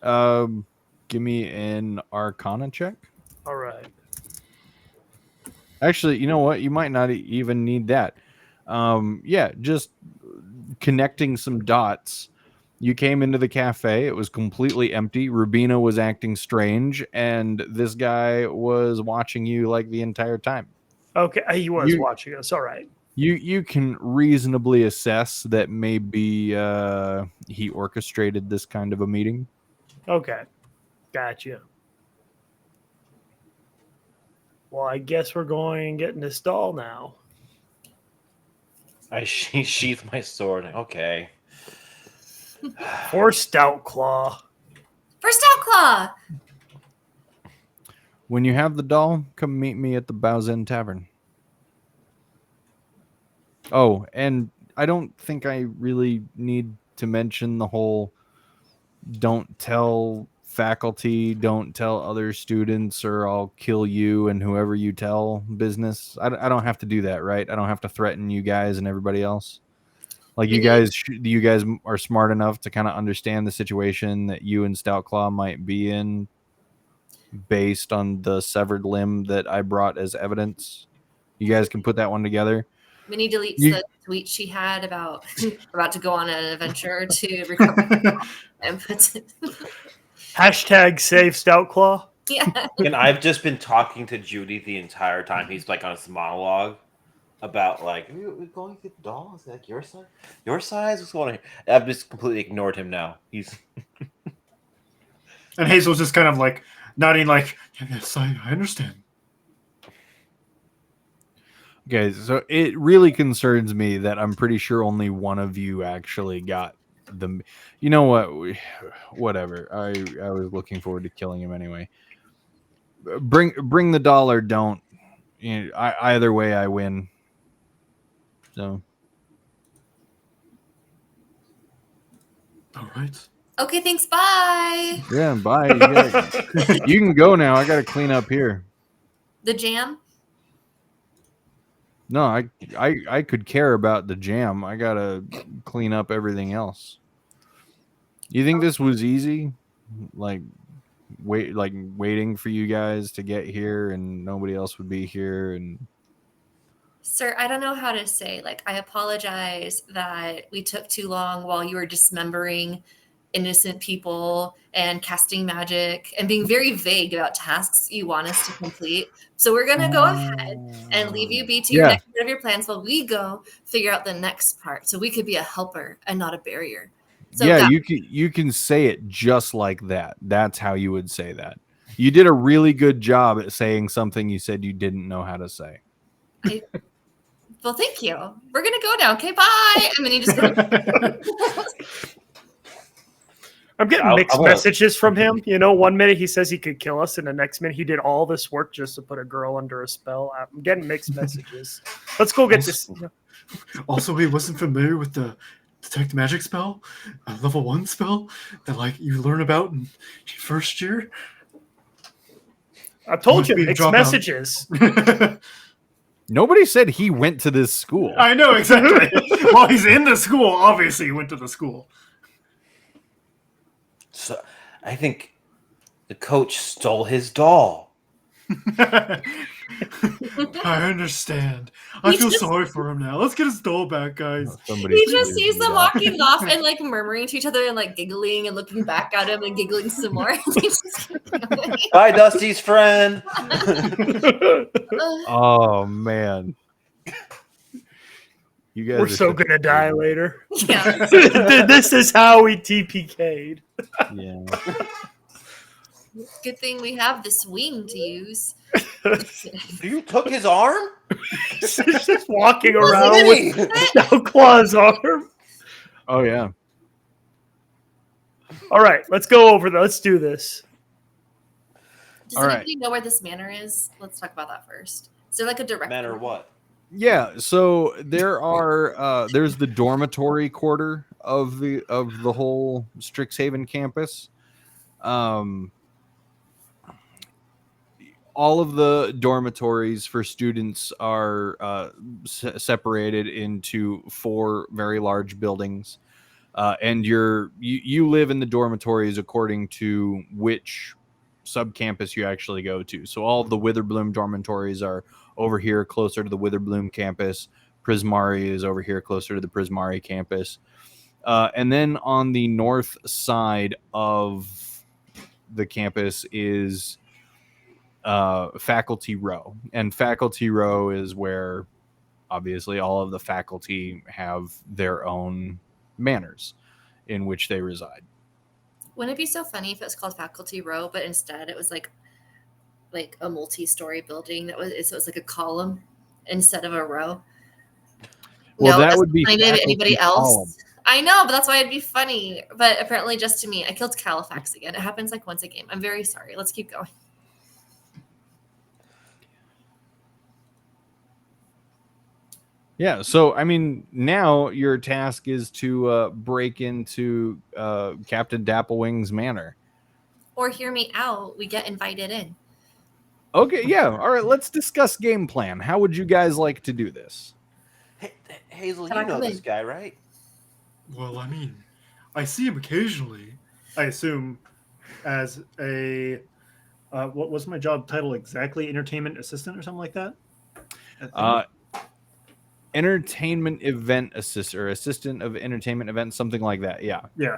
Give me an Arcana check. All right. Actually, you know what? You might not even need that. Yeah, just connecting some dots. You came into the cafe. It was completely empty. Rubina was acting strange, and this guy was watching you like the entire time. Okay, he was watching us. All right. You can reasonably assess that maybe he orchestrated this kind of a meeting. Okay, gotcha. Well, I guess we're going and getting this doll now. I sheath my sword. Okay. For Stout Claw. For Stout Claw. When you have the doll, come meet me at the Bowzen Tavern. Oh, and I don't think I really need to mention the whole don't tell faculty, don't tell other students, or I'll kill you and whoever you tell business. I don't have to do that, right? I don't have to threaten you guys and everybody else. Like you guys are smart enough to kind of understand the situation that you and Stout Claw might be in based on the severed limb that I brought as evidence. You guys can put that one together. We need to delete the tweet she had about to go on an adventure to recover and put it. Hashtag save Stout Claw. Yeah. And I've just been talking to Judy the entire time. He's like on his monologue about like, we're going to get the doll. Is that like your size? Your size? What's going on here? I've just completely ignored him now. He's And Hazel's just kind of like nodding, like, yes, I understand. Okay, so it really concerns me that I'm pretty sure only one of you actually got the. You know what? Whatever. I was looking forward to killing him anyway. Bring the dollar. Don't. You know, either way, I win. So. All right. Okay, thanks. Bye. Yeah, bye. You can go now. I got to clean up here. The jam. No, I could care about the jam. I gotta clean up everything else. You think this was easy? Like waiting for you guys to get here and nobody else would be here and Sir, I don't know how to say. Like, I apologize that we took too long while you were dismembering innocent people and casting magic and being very vague about tasks you want us to complete. So we're going to go ahead and leave you be to your next part of your plans while we go figure out the next part. So we could be a helper and not a barrier. So yeah, you can say it just like that. That's how you would say that. You did a really good job at saying something you said you didn't know how to say. Well, thank you. We're going to go now. Okay, bye. And then you just go. I'm getting mixed messages from him. You know, one minute he says he could kill us, and the next minute he did all this work just to put a girl under a spell. I'm getting mixed messages. Let's go get this. Also, he wasn't familiar with the detect magic spell, a level 1 spell that like you learn about in first year. I told you, mixed messages. Nobody said he went to this school. I know, exactly. Well, he's in the school. Obviously, he went to the school. So I think the coach stole his doll. I understand. I feel sorry for him now. Let's get his doll back, guys. He just sees them walking off and like murmuring to each other and like giggling and looking back at him and giggling some more. Bye, Dusty's friend. Oh man. You guys We're so gonna die later. Yeah. This is how we TPK'd. Yeah. Good thing we have this wing to use. You took his arm? He's just walking around with Stout Claw's arm. Oh yeah. All right, let's go over that. Let's do this. Does anybody know where this manor is? Let's talk about that first. Is there like a direct manor? What? Yeah, so there's the dormitory quarter of the whole Strixhaven campus. All of the dormitories for students are separated into 4 very large buildings, and you live in the dormitories according to which subcampus you actually go to. So all of the Witherbloom dormitories are over here closer to the Witherbloom campus. Prismari is over here closer to the Prismari campus. And then on the north side of the campus is faculty row, and faculty row is where obviously all of the faculty have their own manors in which they reside. Wouldn't it be so funny if it was called Faculty Row, but instead it was like a multi-story building so it was like a column instead of a row? Well, that that's would be funny to anybody faculty else. column. I know, but that's why it'd be funny. But apparently, just to me, I killed Califax again. It happens like once a game. I'm very sorry. Let's keep going. Yeah, so I mean, now your task is to break into Captain Dapplewing's manor. Or hear me out. We get invited in. Okay, yeah. All right, let's discuss game plan. How would you guys like to do this? Hey, Hazel, Can I you know come this in? guy, right? Well, I mean, I see him occasionally. I assume as a what was my job title exactly? Entertainment assistant or something like that. Entertainment event assistant of entertainment events, something like that. Yeah. Yeah.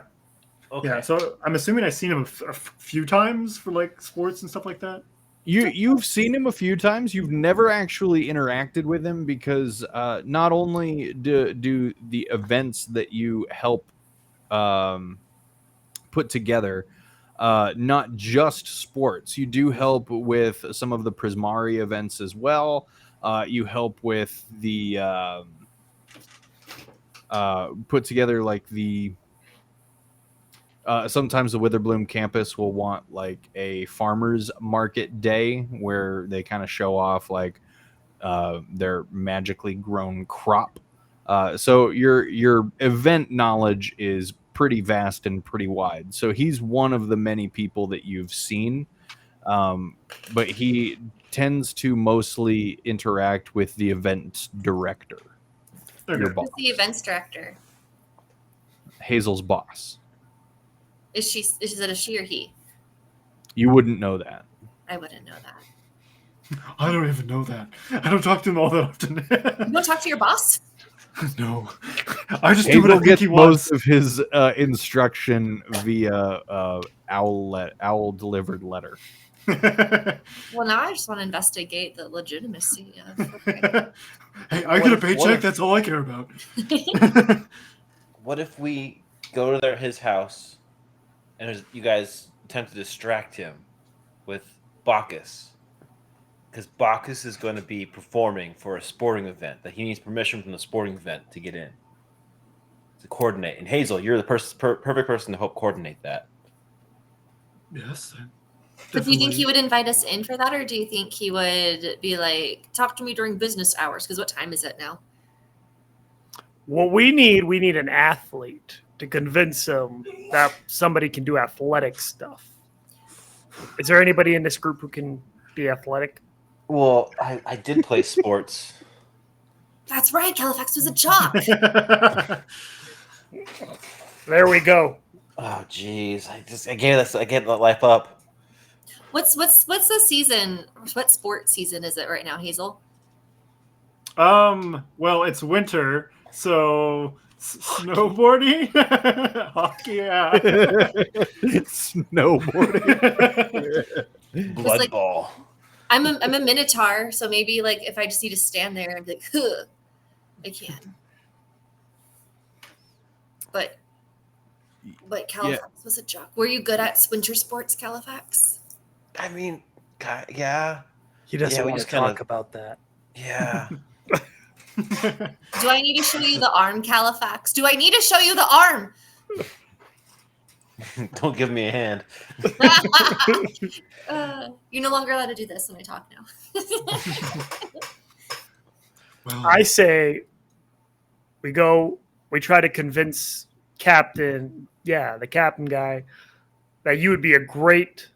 Okay. Yeah. So I'm assuming I've seen him a few times for like sports and stuff like that. You've seen him a few times. You've never actually interacted with him because not only do the events that you help put together, not just sports. You do help with some of the Prismari events as well. You help with the put together like the. Sometimes the Witherbloom campus will want like a farmers market day where they kind of show off like their magically grown crop. So your event knowledge is pretty vast and pretty wide. So he's one of the many people that you've seen, but he tends to mostly interact with the event director, your boss, Who's the events director? Hazel's boss. Is it a she or he? You wouldn't know that. I wouldn't know that. I don't even know that. I don't talk to him all that often. You want to talk to your boss? No, I just do what I Hazel think gets he most wants. of his instruction via owl delivered letter. Well, now I just want to investigate the legitimacy of. Okay. Hey, I get a paycheck. That's all I care about. What if we go to his house and you guys attempt to distract him with Bacchus? Because Bacchus is going to be performing for a sporting event that he needs permission from the sporting event to get in, to coordinate. And Hazel, you're the perfect person to help coordinate that. Yes. But do you think he would invite us in for that, or do you think he would be like, talk to me during business hours? Because what time is it now? What we need an athlete to convince him that somebody can do athletic stuff. Is there anybody in this group who can be athletic? Well, I did play sports. That's right. Califax was a jock. There we go. Oh, geez. I gave that life up. What's the season? What sport season is it right now, Hazel? Well, it's winter, so snowboarding, hockey, yeah. Snowboarding. Blood like- ball. I'm a minotaur, so maybe like if I just need to stand there and be like, huh, I can. But Califax was a jock. Were you good at winter sports, Califax? I mean, yeah. He doesn't Yeah, we want to just kinda- talk about that. Yeah. Do I need to show you the arm, Califax? Do I need to show you the arm? Don't give me a hand. You're no longer allowed to do this when I talk now. Well, I say we try to convince the captain guy, that you would be a great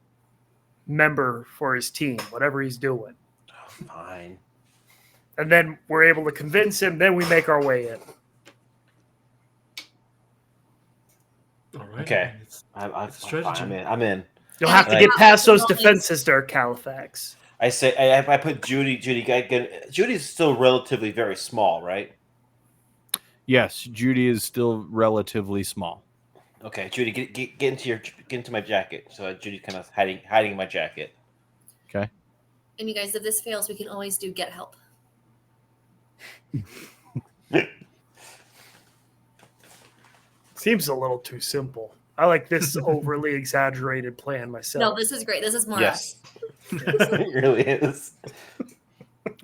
member for his team, whatever he's doing. Oh, fine. And then we're able to convince him, then we make our way in. all right. Okay. It's I'm strategy. fine. I'm in. You'll have to Right. get past those defenses there, Califax. I say I put Judy. Judy's still relatively very small, right? Yes, Judy is still relatively small. Okay, Judy, get into my jacket. So Judy's kind of hiding in my jacket. Okay. And you guys, if this fails, we can always do get help. Seems a little too simple. I like this overly exaggerated plan myself. No, this is great. This is more Yes. It really is.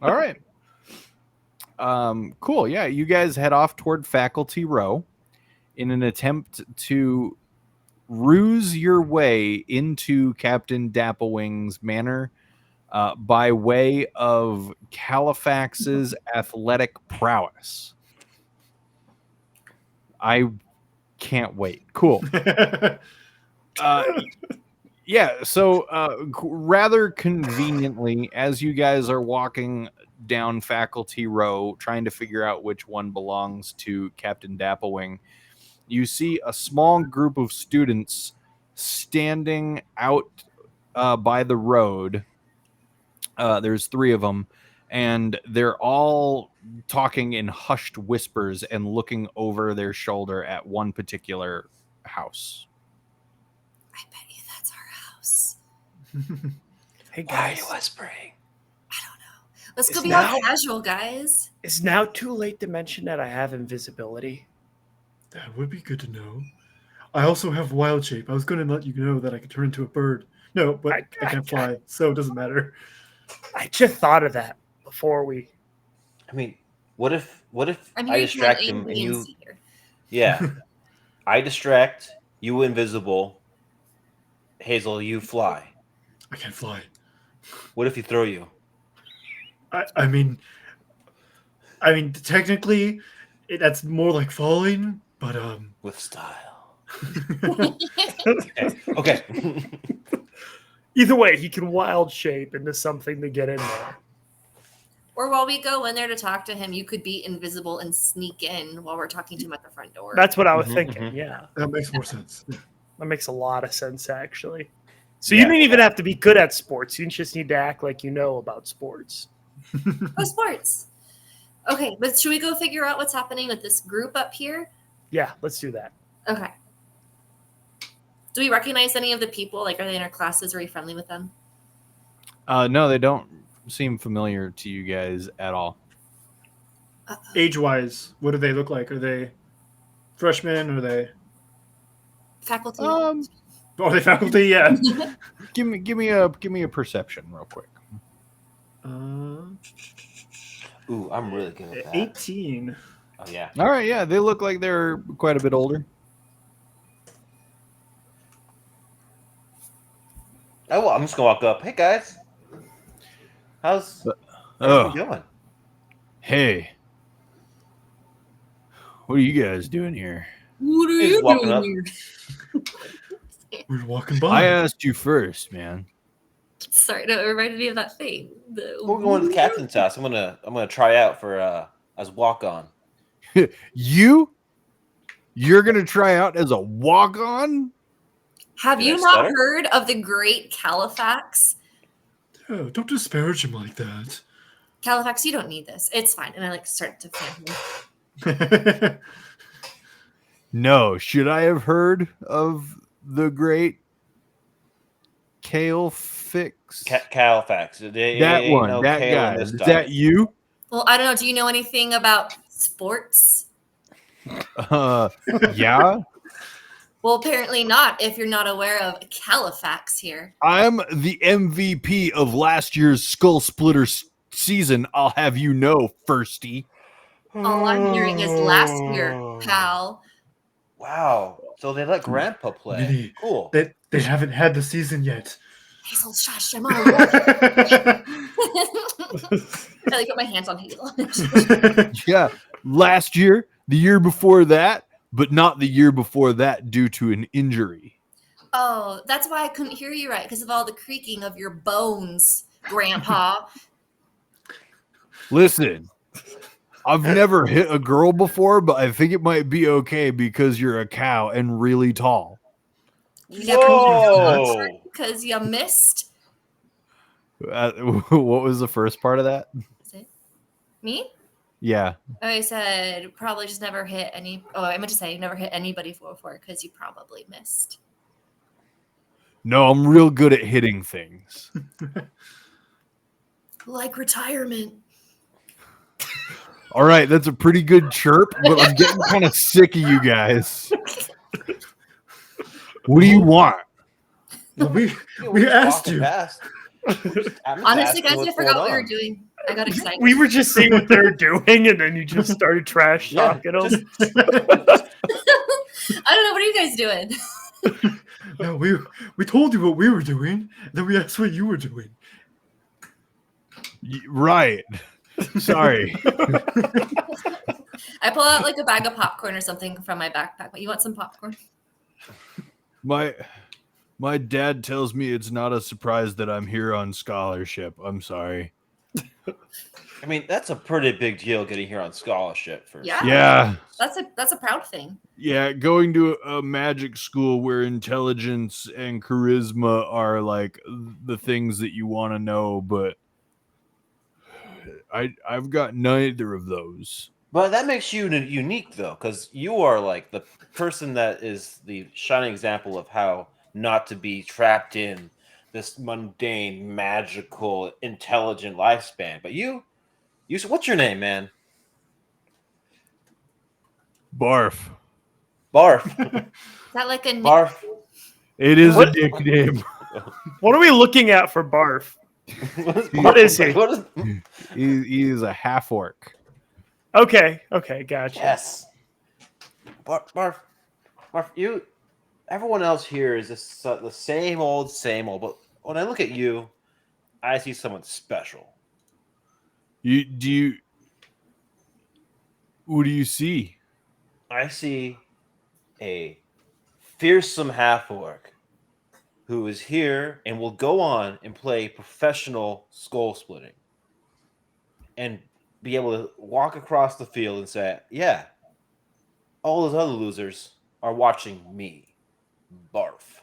All right. Cool. Yeah, you guys head off toward Faculty Row in an attempt to ruse your way into Captain Dapplewing's manor by way of Califax's athletic prowess. I can't wait. Cool. Yeah, so rather conveniently, as you guys are walking down Faculty Row, trying to figure out which one belongs to Captain Dapplewing, you see a small group of students standing out by the road. There's 3 of them, and they're all talking in hushed whispers and looking over their shoulder at one particular house. I bet you that's our house. Hey Why are guys, you whispering? I don't know. Let's go It's be all now- casual, guys. is now too late to mention that I have invisibility? That would be good to know. I also have wild shape. I was going to let you know that I could turn into a bird. No, but I can't fly, so it doesn't matter. I just thought of that before we. I mean, what if I'm I here distract to him and you? here. Yeah, I distract you, invisible. Hazel, you fly. I can't fly. What if he throw you? I mean, technically, that's more like falling, but With style. Okay. Either way, he can wild shape into something to get in there. Or while we go in there to talk to him, you could be invisible and sneak in while we're talking to him at the front door. That's what I was Mhm, thinking. mhm. Yeah, that makes more sense. Yeah. that makes a lot of sense actually. So Yeah. you don't even have to be good at sports. You just need to act like you know about sports. Oh, sports. Okay, but should we go figure out what's happening with this group up here? Yeah, let's do that. Okay. Do we recognize any of the people? Like, are they in our classes? Are we friendly with them? No, they don't seem familiar to you guys at all. Uh-oh. Age-wise, what do they look like? Are they freshmen? Are they Faculty? are they faculty? Yeah. Give me a perception real quick. Ooh, I'm really good at that. 18. Oh yeah. All right, yeah, they look like they're quite a bit older. Oh, well, I'm just gonna walk up. Hey guys, how's Oh, everything going? hey, what are you guys doing here? What are He's you walking doing up. here? We were walking I by. asked you first, man. Sorry, no, it reminded me of that thing. We're going to the captain's house. I'm gonna try out for as walk on. You're gonna try out as a walk-on? Have Did you I not stutter? heard of the great Califax? Oh, don't disparage him like that. Califax, you don't need this. It's fine. And I like start to fan him. No. Should I have heard of the great Kale Fix? Califax. That one, that guy. Is that you? Well, I don't know. Do you know anything about sports? Yeah. Well, apparently not if you're not aware of Califax here. I'm the MVP of last year's Skull Splitter season. I'll have you know, firsty. All I'm hearing is last year, pal. Wow. So they let Grandpa play. Really? Cool. They haven't had the season yet. Hazel, shush, I'm on. I like put my hands on Hazel. Yeah. Last year, the year before that, but not the year before that due to an injury. Oh, that's why I couldn't hear you right, because of all the creaking of your bones, Grandpa. Listen, I've never hit a girl before, but I think it might be okay because you're a cow and really tall. You never Whoa. because you missed. What was the first part of that? Is it me? Yeah. I said probably just never hit any. Oh, I meant to say never hit anybody before because you probably missed. No, I'm real good at hitting things. Like retirement. All right, that's a pretty good chirp, but I'm getting kind of sick of you guys. What do you want? Well, we Yeah, we just asked walking you. past. I'm just Honestly, asking guys, I what's forgot going what we were on. doing. I got excited. We were just seeing what they were doing, and then you just started trash Yeah, talking them. just- I don't know. What are you guys doing? No, we told you what we were doing. Then we asked what you were doing. Right. Sorry. I pull out like a bag of popcorn or something from my backpack. You want some popcorn? My dad tells me it's not a surprise that I'm here on scholarship. I'm sorry. I mean, that's a pretty big deal getting here on scholarship for. Yeah. Yeah. That's a proud thing. Yeah, going to a magic school where intelligence and charisma are like the things that you want to know, but I've got neither of those. But that makes you unique, though, because you are like the person that is the shining example of how not to be trapped in this mundane, magical, intelligent lifespan. But you, what's your name, man? Barf. Barf. Is that like a Barf. It is What? a nickname. What are we looking at for Barf? What is he? What is? He is a half orc. Okay, gotcha. Yes. Barf. You. Everyone else here is just the same old. But when I look at you, I see someone special. What do you see? I see a fearsome half orc who is here and will go on and play professional skull splitting and be able to walk across the field and say, yeah, all those other losers are watching me. Barf.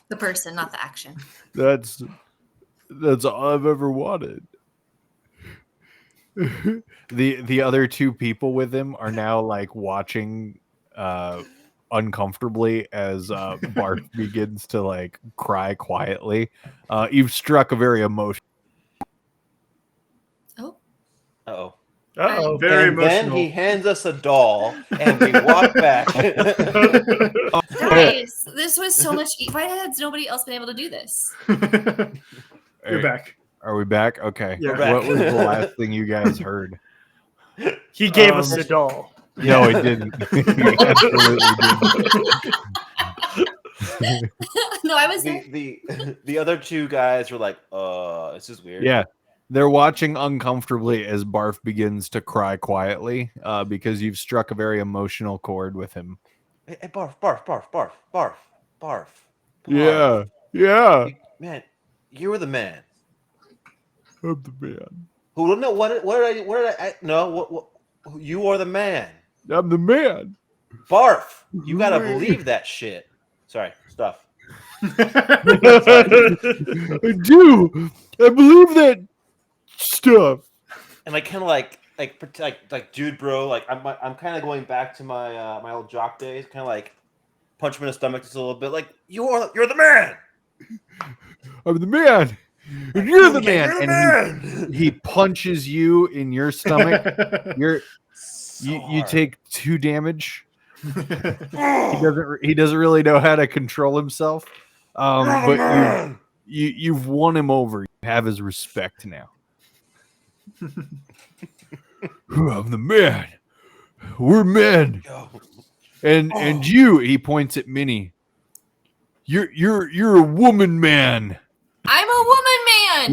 the person, not the action. That's all I've ever wanted. The other two people with him are now like watching uncomfortably as Barf begins to like cry quietly. You've struck a very emotional. Oh, Uh-oh. Uh-oh. Very And then emotional. he hands us a doll and we walk back. guys, this was so much. Why has nobody else been able to do this? You're back. Are we back? Okay. Yeah. We're back. What was the last thing you guys heard? He gave us a doll. No, he didn't. He absolutely didn't. No, I was there. the other two guys were like, this is weird. Yeah. They're watching uncomfortably as Barf begins to cry quietly because you've struck a very emotional chord with him. Hey, Barf. Yeah. Yeah. Man, you were the man. I'm the man. Who? No, what did I no, what, you are the man. I'm the man. Barf. You gotta believe that shit. Sorry, stuff. I do. I believe that stuff. And like kind of like dude, bro. Like I'm kind of going back to my my old jock days. Kind of like punch him in the stomach just a little bit. Like you're the man. I'm the man. And you're the man. You're the And man. he punches you in your stomach. So You hard. take 2 damage. He doesn't really know how to control himself. But you've won him over. You have his respect now. I'm the man. We're men. Yo. And you, he points at Minnie. You're a woman man. I'm a woman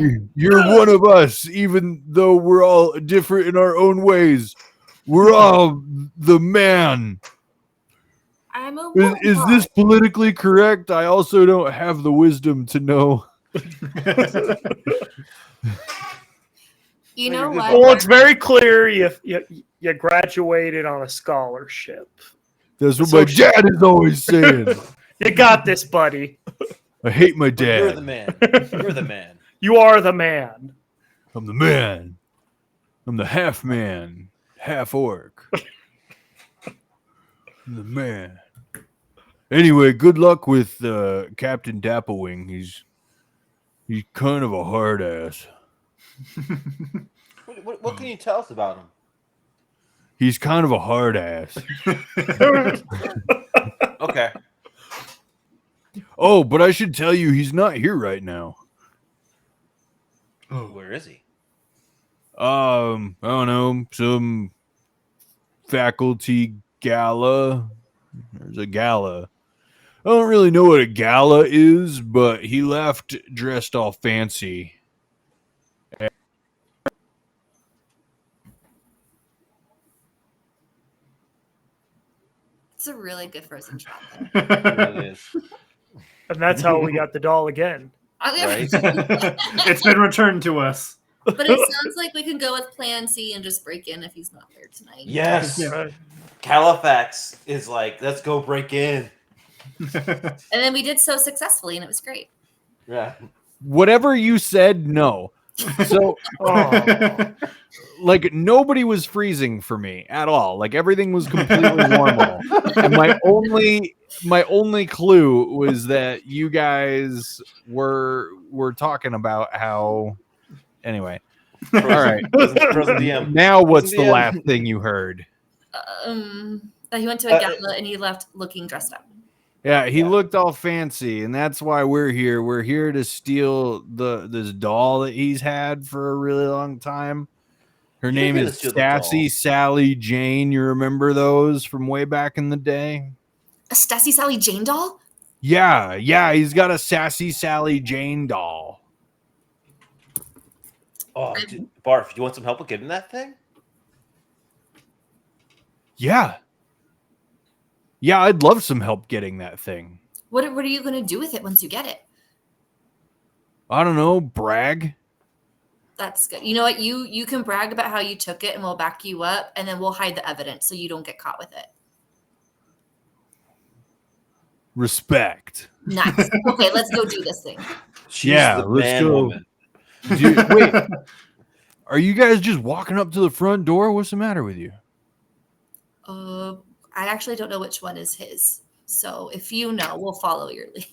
man. You're one of us, even though we're all different in our own ways. We're all the man. I'm a woman. Is this politically correct? I also don't have the wisdom to know. You know Well, what? Well, it's very clear you graduated on a scholarship. That's what my dad is always saying. You got this, buddy. I hate my But you're the dad. man. You're the man. You are the man. I'm the man. I'm the half man, half orc. I'm the man. Anyway, good luck with Captain Dapplewing. He's kind of a hard ass. What can you tell us about him? He's kind of a hard ass. Okay. Oh, but I should tell you, he's not here right now. Oh, Where is he? I don't know, some faculty gala. There's a gala. I don't really know what a gala is, but he left dressed all fancy. It's a really good frozen chocolate. It really is. And that's how we got the doll again. Right? It's been returned to us. But it sounds like we can go with Plan C and just break in if he's not there tonight. Yes. Right. Califax is like, let's go break in. And then we did so successfully, and it was great. Yeah. Whatever you said, no. So, Oh. like, nobody was freezing for me at all. Like, everything was completely normal. And my only clue was that you guys were talking about how. Anyway, all right. Frozen DM. Now, what's the DM. last thing you heard? That he went to a gala and he left looking dressed up. Yeah, he Yeah. looked all fancy, and that's why we're here. We're here to steal this doll that he's had for a really long time. Her You're name here to is steal the Sassy doll. Sally Jane. You remember those from way back in the day? A Stacy Sally Jane doll? Yeah, he's got a Sassy Sally Jane doll. Oh, dude, Barf, do you want some help with getting that thing? Yeah, I'd love some help getting that thing. What are you going to do with it once you get it? I don't know, brag. That's good. You know what? You can brag about how you took it and we'll back you up, and then we'll hide the evidence so you don't get caught with it. Respect. Nice. Okay, let's go do this thing. She's Yeah, the let's man go. woman. Wait, are you guys just walking up to the front door? What's the matter with you? I actually don't know which one is his. So if you know, we'll follow your lead.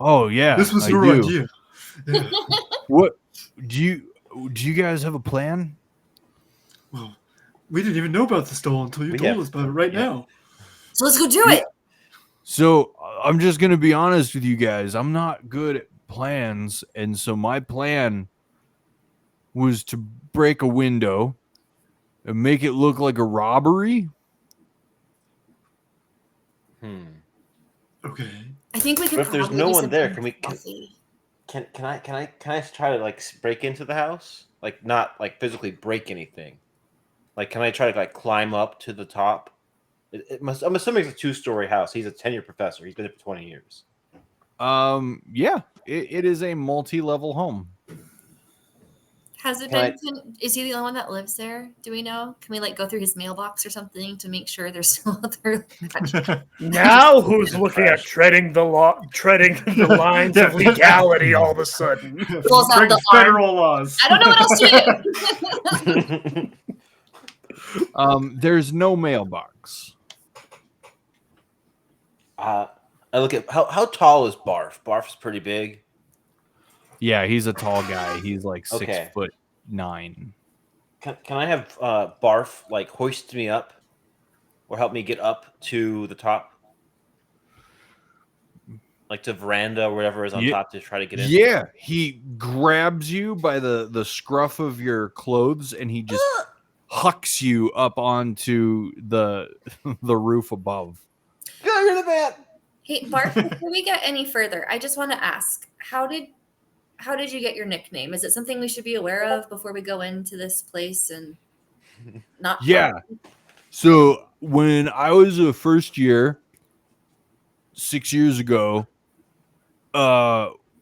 Oh yeah, This was I your do. idea. Yeah. What do you guys have a plan? Well, we didn't even know about this doll until you We told have- us about it right yeah. now. So let's go do it. So I'm just gonna be honest with you guys. I'm not good at plans, and so my plan was to break a window and make it look like a robbery. Okay. I think we could. But if there's probably no do one there, something can we- stealthy. Can I try to like break into the house? Like not like physically break anything. Like can I try to like climb up to the top? I'm assuming it's a 2-story house. He's a tenured professor. He's been there for 20 years. Yeah, it is a multi-level home. Has it Can been? Is he the only one that lives there? Do we know? Can we like go through his mailbox or something to make sure there's no other? Now who's looking at treading the the lines of legality all of a sudden? Pulls out Break the federal laws. I don't know what else to do. There's no mailbox. I look at how tall is Barf? Barf is pretty big. Yeah, he's a tall guy. He's like 6'9". Can I have Barf like hoist me up or help me get up to the top? Like to veranda or whatever is on Yeah. top to try to get in? Yeah, he grabs you by the scruff of your clothes and he just hucks you up onto the roof above. Get out here, the man! Hey, Bart, before we get any further, I just want to ask, how did you get your nickname? Is it something we should be aware of before we go into this place and not? Yeah. So when I was a first year, 6 years ago,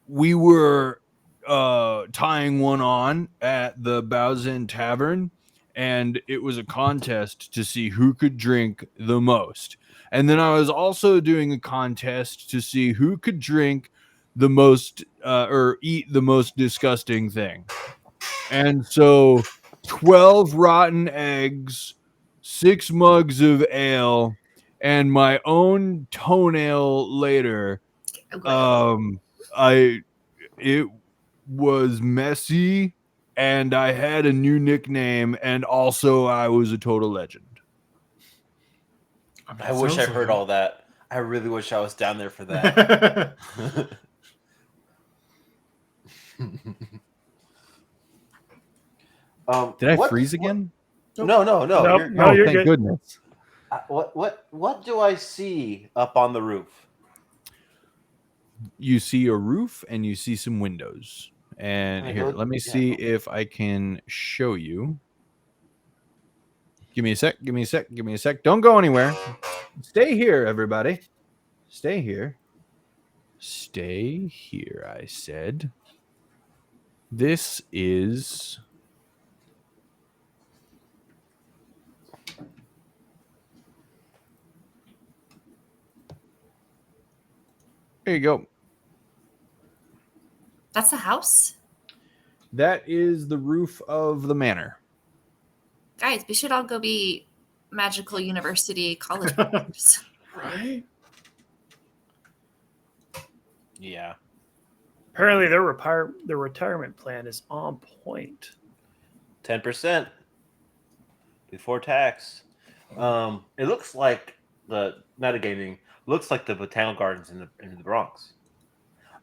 we were tying one on at the Bowsen Tavern, and it was a contest to see who could drink the most. And then I was also doing a contest to see who could drink the most or eat the most disgusting thing. And so 12 rotten eggs, 6 mugs of ale, and my own toenail later. Okay. was messy, and I had a new nickname, and also I was a total legend. I wish I heard all that. I really wish I was down there for that. Did I freeze again? No. Nope. You're You're thank good. goodness. What do I see up on the roof? You see a roof and you see some windows. And here, let me see if I can show you. Give me a sec. Give me a sec. Give me a sec. Don't go anywhere. Stay here, everybody. Stay here. Stay here, I said. This is... There you go. That's a house? That is the roof of the manor. Guys, we should all go be magical university college professors. Right? Yeah. Apparently, their retirement plan is on point. 10% before tax. It looks like the metagaming looks like the Botanical Gardens in the Bronx.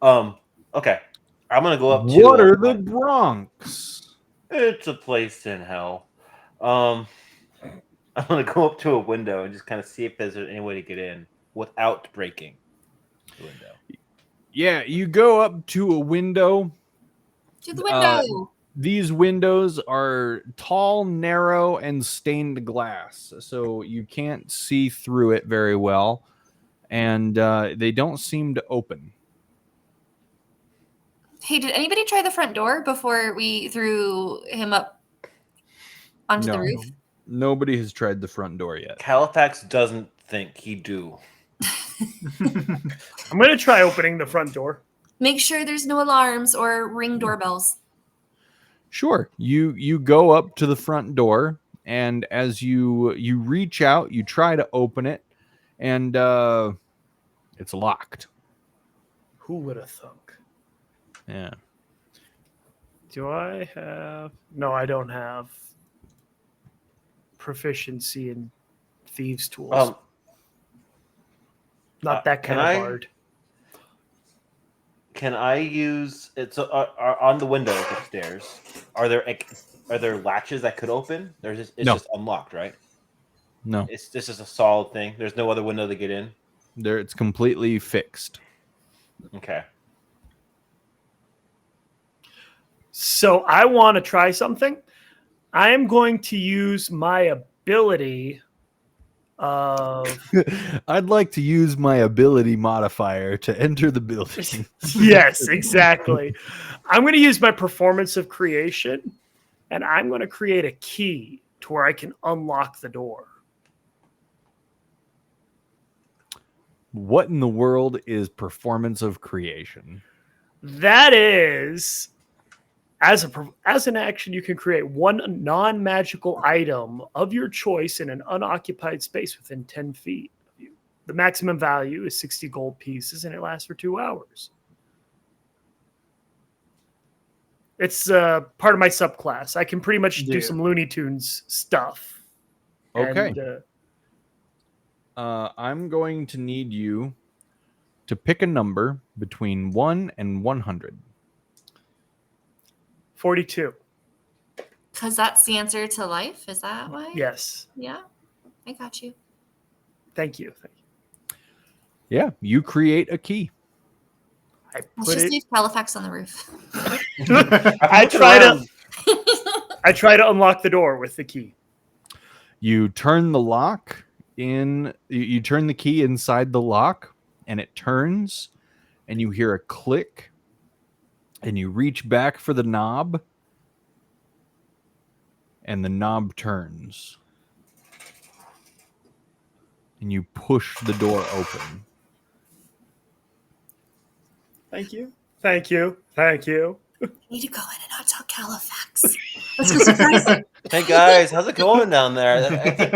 Okay, I'm gonna go up to. What are the Bronx? It's a place in hell. I'm gonna go up to a window and just kind of see if there's any way to get in without breaking the window. Yeah, you go up to a window. To the window. These windows are tall, narrow, and stained glass, so you can't see through it very well, and they don't seem to open. Hey, did anybody try the front door before we threw him up onto the roof? Nobody has tried the front door yet. Halifax doesn't think he do. I'm going to try opening the front door. Make sure there's no alarms or ring doorbells. Sure. You go up to the front door, and as you reach out, you try to open it, and it's locked. Who would have thunk? Yeah. Do I have... No, I don't have proficiency in thieves' tools. Not that kind of hard. Can I use it? So on the windows upstairs, are there latches that could open? It's just unlocked, right? No. This is a solid thing. There's no other window to get in. It's completely fixed. Okay. So I want to try something. I am going to use my ability of... I'd like to use my ability modifier to enter the building. Yes, exactly. I'm going to use my performance of creation, and I'm going to create a key to where I can unlock the door. What in the world is performance of creation? That is, as an action, you can create one non-magical item of your choice in an unoccupied space within 10 feet of you. The maximum value is 60 gold pieces, and it lasts for 2 hours. It's part of my subclass. I can pretty much do some Looney Tunes stuff. Okay. And, I'm going to need you to pick a number between 1 and 100. 42. Because that's the answer to life? Is that why? Yes. Yeah, I got you. Thank you. Yeah, you create a key. Let's just leave Halifax on the roof. I try to unlock the door with the key. You turn the lock in. You turn the key inside the lock, and it turns, and you hear a click. And you reach back for the knob, and the knob turns. And you push the door open. Thank you. Thank you. Thank you. I need to go in and not tell Halifax. Let's go surprise him. Hey guys, how's it going down there?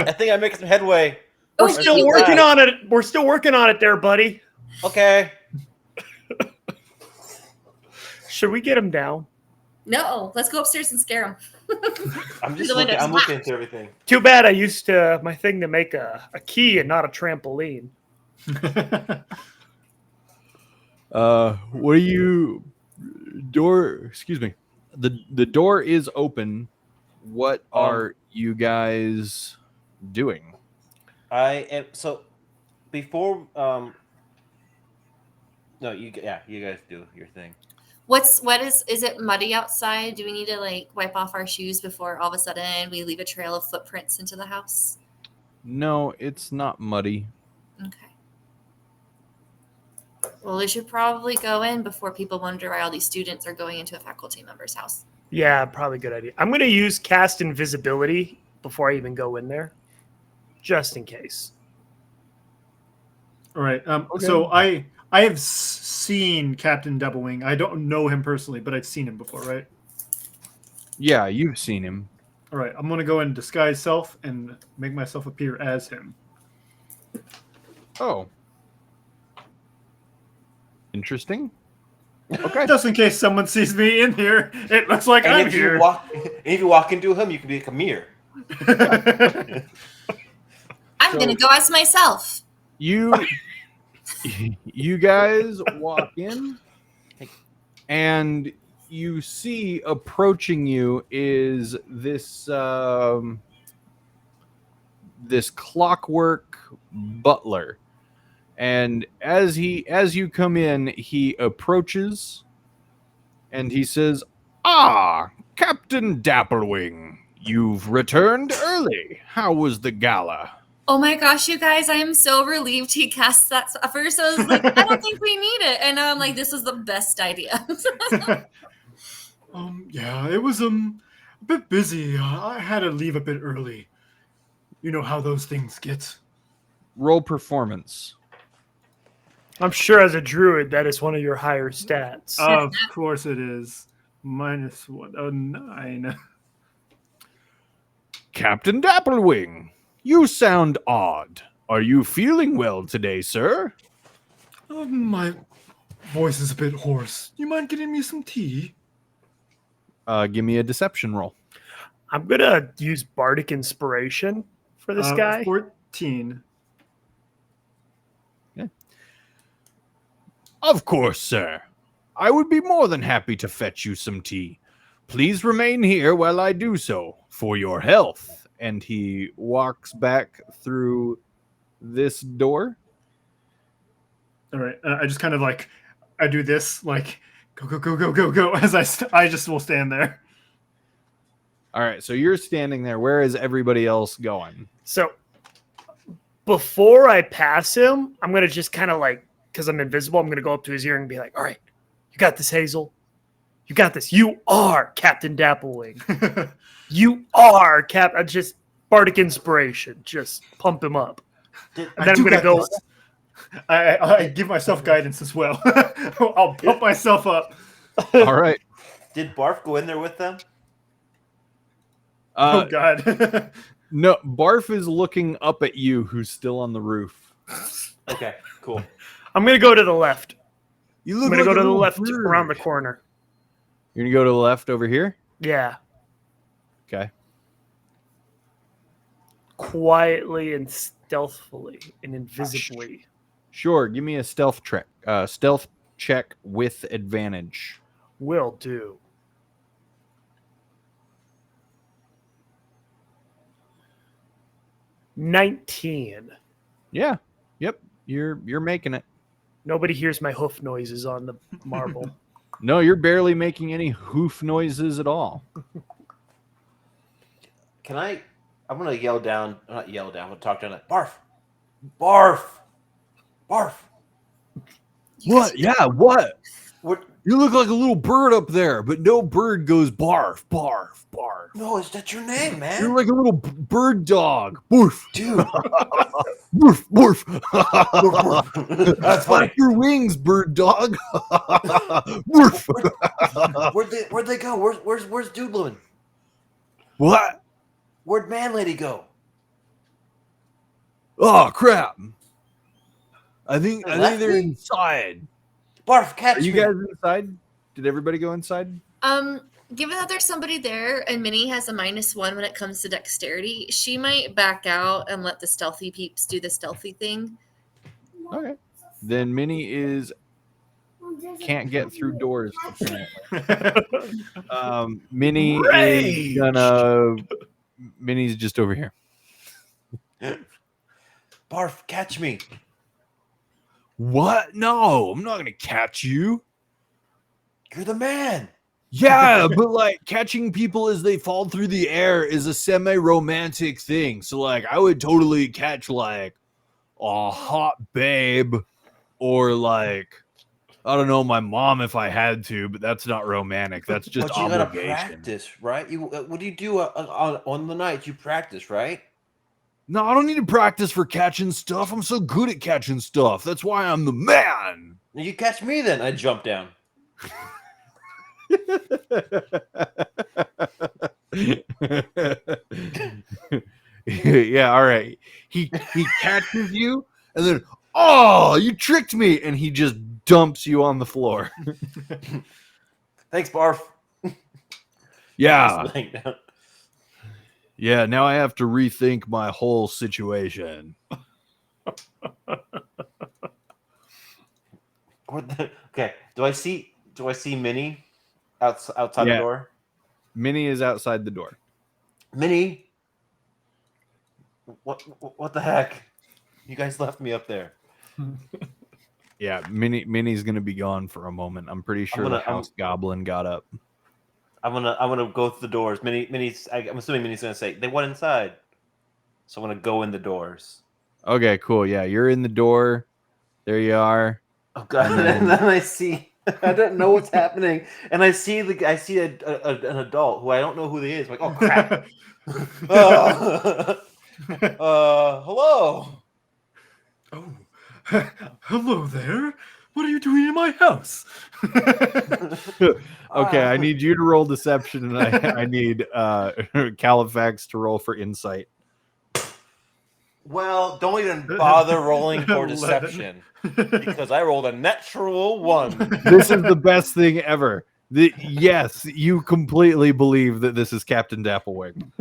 I think I'm making some headway. We're still working on it. We're still working on it there, buddy. Okay. Should we get him down? No, let's go upstairs and scare him. I'm just The looking. windows. I'm looking into everything. Too bad I used my thing to make a key and not a trampoline. What are you excuse me. The door is open. What are you guys doing? I am so before no, you guys do your thing. What is it muddy outside? Do we need to like wipe off our shoes before all of a sudden we leave a trail of footprints into the house? No, it's not muddy. Okay. Well, we should probably go in before people wonder why all these students are going into a faculty member's house. Yeah, probably a good idea. I'm going to use cast invisibility before I even go in there, just in case. All right. Okay. So I have seen Captain Doublewing. I don't know him personally, but I've seen him before, right? Yeah, you've seen him. All right. I'm gonna go in disguise self and make myself appear as him. Oh. Interesting. Okay. Just in case someone sees me in here, it looks like And I'm if here. you walk into him, you can be like a mirror. I'm So- gonna go as myself. You guys walk in and you see approaching you is this this clockwork butler. And as you come in, he approaches and he says, "Ah, Captain Dapplewing, you've returned early. How was the gala?" Oh my gosh, you guys, I am so relieved he cast that. At first, I was like, I don't think we need it. And now I'm like, this is the best idea. Yeah, it was a bit busy. I had to leave a bit early. You know how those things get. Roll performance. I'm sure as a druid, that is one of your higher stats. Of course it is. -1. Oh, 9. Captain Dapplewing, you sound odd. Are you feeling well today, sir? My voice is a bit hoarse. You mind getting me some tea? Give me a deception roll. I'm going to use bardic inspiration for this guy. 14. Of course, sir. I would be more than happy to fetch you some tea. Please remain here while I do so, for your health. And he walks back through this door. All right. I just kind of like, I do this, like, go, go, go, go, go, go, as I just will stand there. All right, so you're standing there. Where is everybody else going? So before I pass him, I'm going to just kind of like, because I'm invisible, I'm going to go up to his ear and be like, all right, you got this, Hazel. You got this. You are Captain Dapplewing. You are just bardic inspiration. Just pump him up. And then I'm going to go. I give myself guidance as well. I'll pump myself up. All right. Did Barf go in there with them? Oh, God. No, Barf is looking up at you, who's still on the roof. Okay, cool. I'm going to go to the left. You I'm look going to go like to a the little left bird. around the corner. You're going to go to the left over here? Yeah. Okay. Quietly and stealthily and invisibly. Sure, give me a stealth check with advantage. Will do. $19. Yeah. Yep. You're making it. Nobody hears my hoof noises on the marble. No, you're barely making any hoof noises at all. I'm gonna yell down, not yell down, but talk down like Barf. Barf. Barf. What? Yeah, what? What? You look like a little bird up there, but no bird goes barf, barf, barf. No, is that your name, man? You're like a little bird dog. Barf, Dude. barf, barf. That's funny. Flap your wings, bird dog. Barf. Where'd they go? Where's Doodlin? What? Where'd Man Lady go? Oh crap! I think left they're me? inside. Barf, catch Are you me. guys inside? Did everybody go inside? Given that there's somebody there and Minnie has a -1 when it comes to dexterity, she might back out and let the stealthy peeps do the stealthy thing. Okay. Then Minnie can't get through doors, apparently. Minnie is Minnie's just over here. Barf, catch me. What? No, I'm not gonna catch you. You're the man. Yeah, but like catching people as they fall through the air is a semi-romantic thing. So like I would totally catch like a hot babe or like I don't know, my mom if I had to, but that's not romantic. That's just But you gotta obligation. practice, right? You what do you do on the night? You practice, right? No, I don't need to practice for catching stuff. I'm so good at catching stuff. That's why I'm the man. You catch me then. I jump down. Yeah, all right. He catches you and then you tricked me, and he just dumps you on the floor. Thanks, Barf. Yeah. Just laying down. Yeah, now I have to rethink my whole situation. Okay. Do I see Minnie outside the door? Minnie is outside the door. Minnie, what the heck? You guys left me up there. Yeah, Minnie's gonna be gone for a moment. I'm pretty sure the house goblin got up. I'm gonna go through the doors. I'm assuming Minnie's gonna say they went inside, so I'm gonna go in the doors. Okay, cool. Yeah, you're in the door. There you are. Oh god! And then I see. I don't know what's happening, and I see an adult who I don't know who he is. I'm like, oh crap! Hello. Oh, hello there. What are you doing in my house? Okay, I need you to roll deception, and I need Califax to roll for insight. Well, don't even bother rolling for deception because I rolled a natural 1. This is the best thing ever. Yes, you completely believe that this is Captain Dapplewing.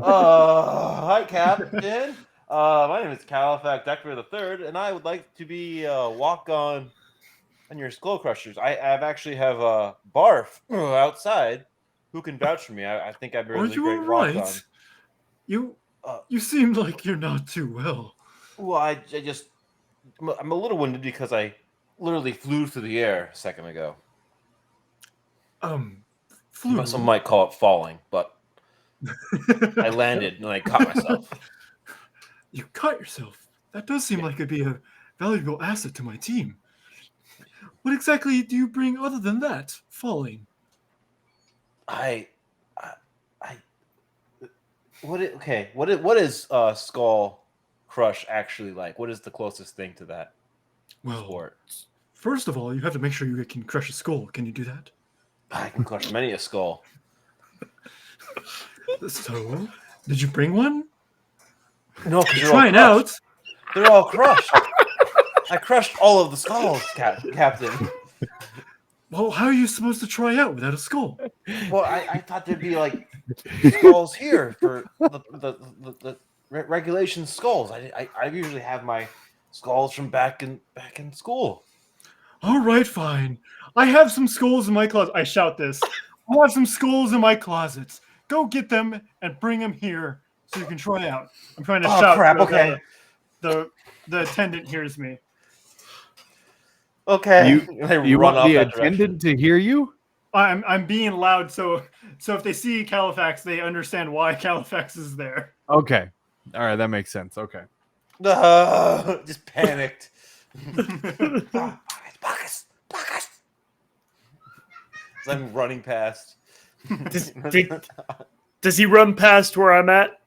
Hi, Captain. My name is Califax Decker III, and I would like to be walk on your skull crushers. I actually have a Barf outside who can vouch for me. I think I'm really great walk on. You seem like you're not too well. Well, I'm a little winded because I literally flew through the air a second ago. Flew. Some might call it falling, but I landed and I caught myself. You caught yourself. That does seem like it'd be a valuable asset to my team. What exactly do you bring other than that? Falling. What is Skull Crush actually like? What is the closest thing to that sport? First of all, you have to make sure you can crush a skull. Can you do that? I can crush many a skull. So, did you bring one? No, because try it out. They're all crushed. I crushed all of the skulls, Captain. Well, how are you supposed to try out without a skull? Well, I thought there'd be like skulls here for the regulation skulls. I usually have my skulls from back in school. All right, fine. I have some skulls in my closet. I shout this. I have some skulls in my closet. Go get them and bring them here so you can try out. I'm trying to shout. Crap! Okay. The attendant hears me. Okay. You want the attendant to hear you? I'm being loud, so if they see Califax, they understand why Califax is there. Okay. All right, that makes sense. Okay. Just panicked. Pockets. So I'm running past. Does he run past where I'm at?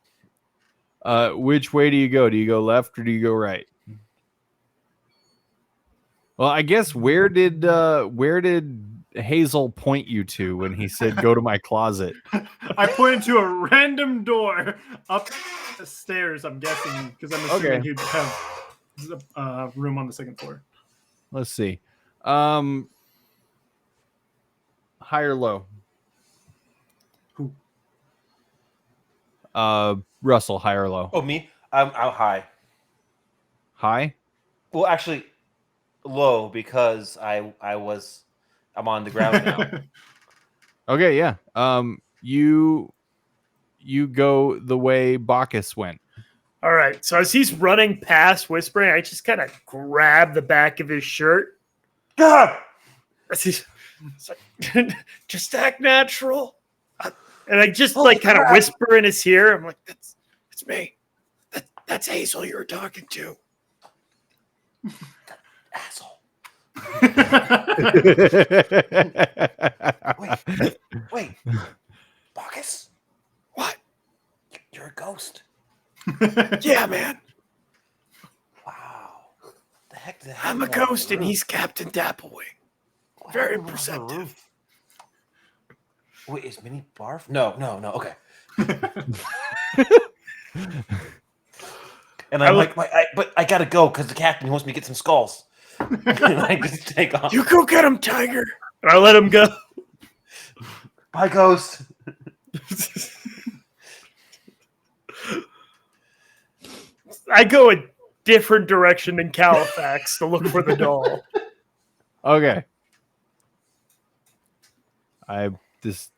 Which way do you go? Do you go left or do you go right? Well, I guess where did Hazel point you to when he said go to my closet? I pointed to a random door up the stairs, I'm guessing, because I'm assuming he'd have room on the second floor. Let's see. high or low? Who? Russell, high or low? Oh, me? I'm high. High? Well, actually, low because I'm on the ground now. Okay, yeah. You go the way Bacchus went. All right. So as he's running past, whispering, I just kind of grab the back of his shirt. God! As he's it's like, just act natural. And I just like kind of whisper in his ear. I'm like, that's me. That's Hazel you're talking to. Asshole. Wait. Bacchus? What? You're a ghost. Yeah, man. Wow. The heck did I'm a ghost and he's Captain Dapplewing. Very perceptive. Wait, is Minnie barf? No. Okay. And I'm like, but I gotta go because the captain wants me to get some skulls. And I just take off. You go get him, Tiger. And I let him go. Bye, ghost. I go a different direction than Califax to look for the doll. Okay. This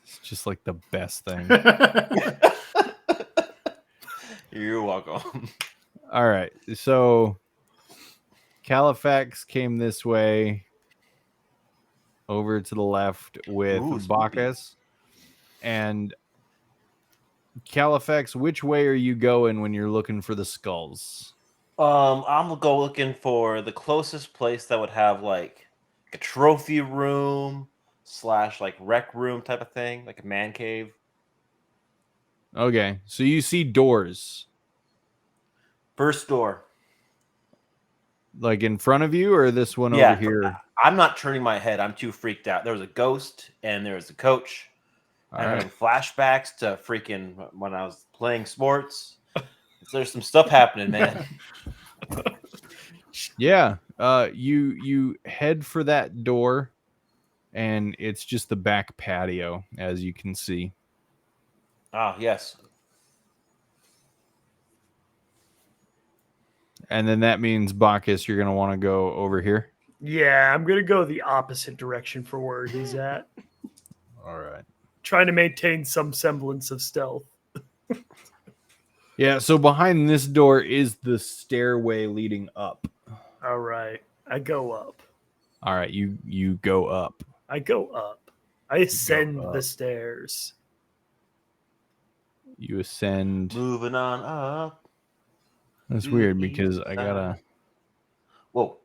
is just like the best thing. You're welcome. All right. So Califax came this way over to the left with Bacchus. And Califax, which way are you going when you're looking for the skulls? I'm gonna go looking for the closest place that would have like a trophy room / like rec room type of thing, like a man cave. Okay. So you see doors First door. like in front of you, or this one over here? I'm not turning my head. I'm too freaked out. There was a ghost and there was a coach. All I'm right. having flashbacks to freaking when I was playing sports. There's some stuff happening, man. Yeah. You head for that door, and it's just the back patio, as you can see. Ah, yes. And then that means, Bacchus, you're going to want to go over here. Yeah, I'm going to go the opposite direction for where he's at. All right. Trying to maintain some semblance of stealth. Yeah, so behind this door is the stairway leading up. All right. I go up. All right, you go up. I go up. I ascend up. the stairs. You ascend. Moving on up. That's weird because I gotta. Whoa.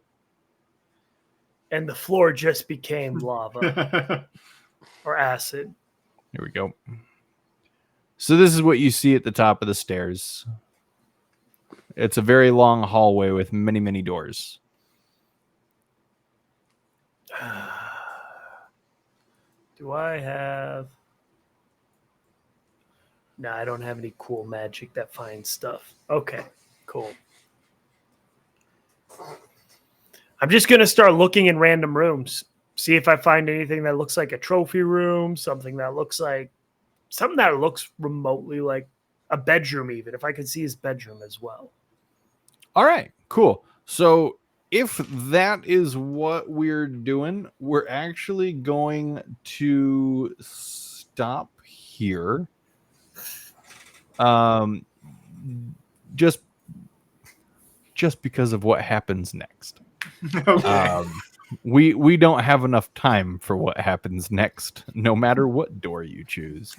And the floor just became lava or acid. Here we go. So this is what you see at the top of the stairs. It's a very long hallway with many, many doors. Do I have... No, I don't have any cool magic that finds stuff. Okay, cool. I'm just going to start looking in random rooms. See if I find anything that looks like a trophy room, something that looks remotely like a bedroom even, if I could see his bedroom as well. All right, cool. So if that is what we're doing, we're actually going to stop here. Just because of what happens next. Okay. We don't have enough time for what happens next, no matter what door you choose.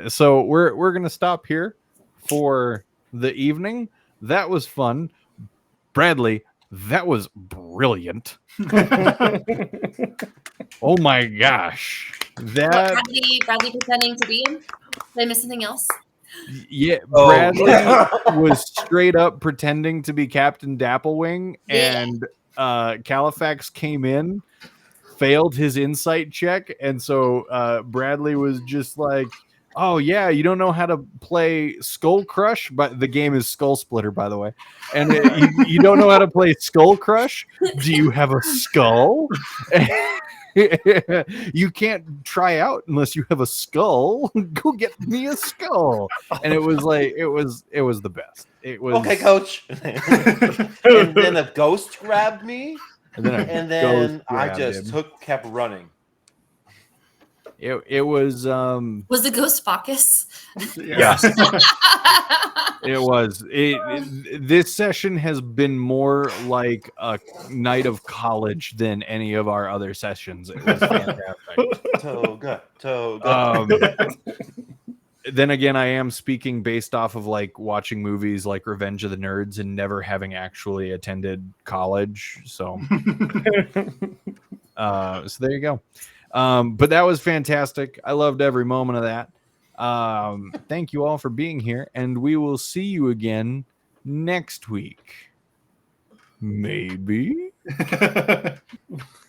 So we're gonna stop here for the evening. That was fun, Bradley. That was brilliant. Oh my gosh, that Bradley pretending to be him. Did I miss something else? Yeah, Bradley was straight up pretending to be Captain Dapplewing, and Califax came in, failed his insight check, and so Bradley was just like, "Oh yeah, you don't know how to play Skull Crush, but the game is Skull Splitter, by the way, and you don't know how to play Skull Crush. Do you have a skull?" You can't try out unless you have a skull. Go get me a skull. And it was like it was the best. It was Okay, coach. And then a ghost grabbed me, And then, and then I just kept running. it was Was the ghost Bacchus? yes. It was. This session has been more like a night of college than any of our other sessions. It was fantastic. Toga. Then again, I am speaking based off of like watching movies like Revenge of the Nerds and never having actually attended college. So, so there you go. But that was fantastic. I loved every moment of that. Thank you all for being here, and we will see you again next week. Maybe.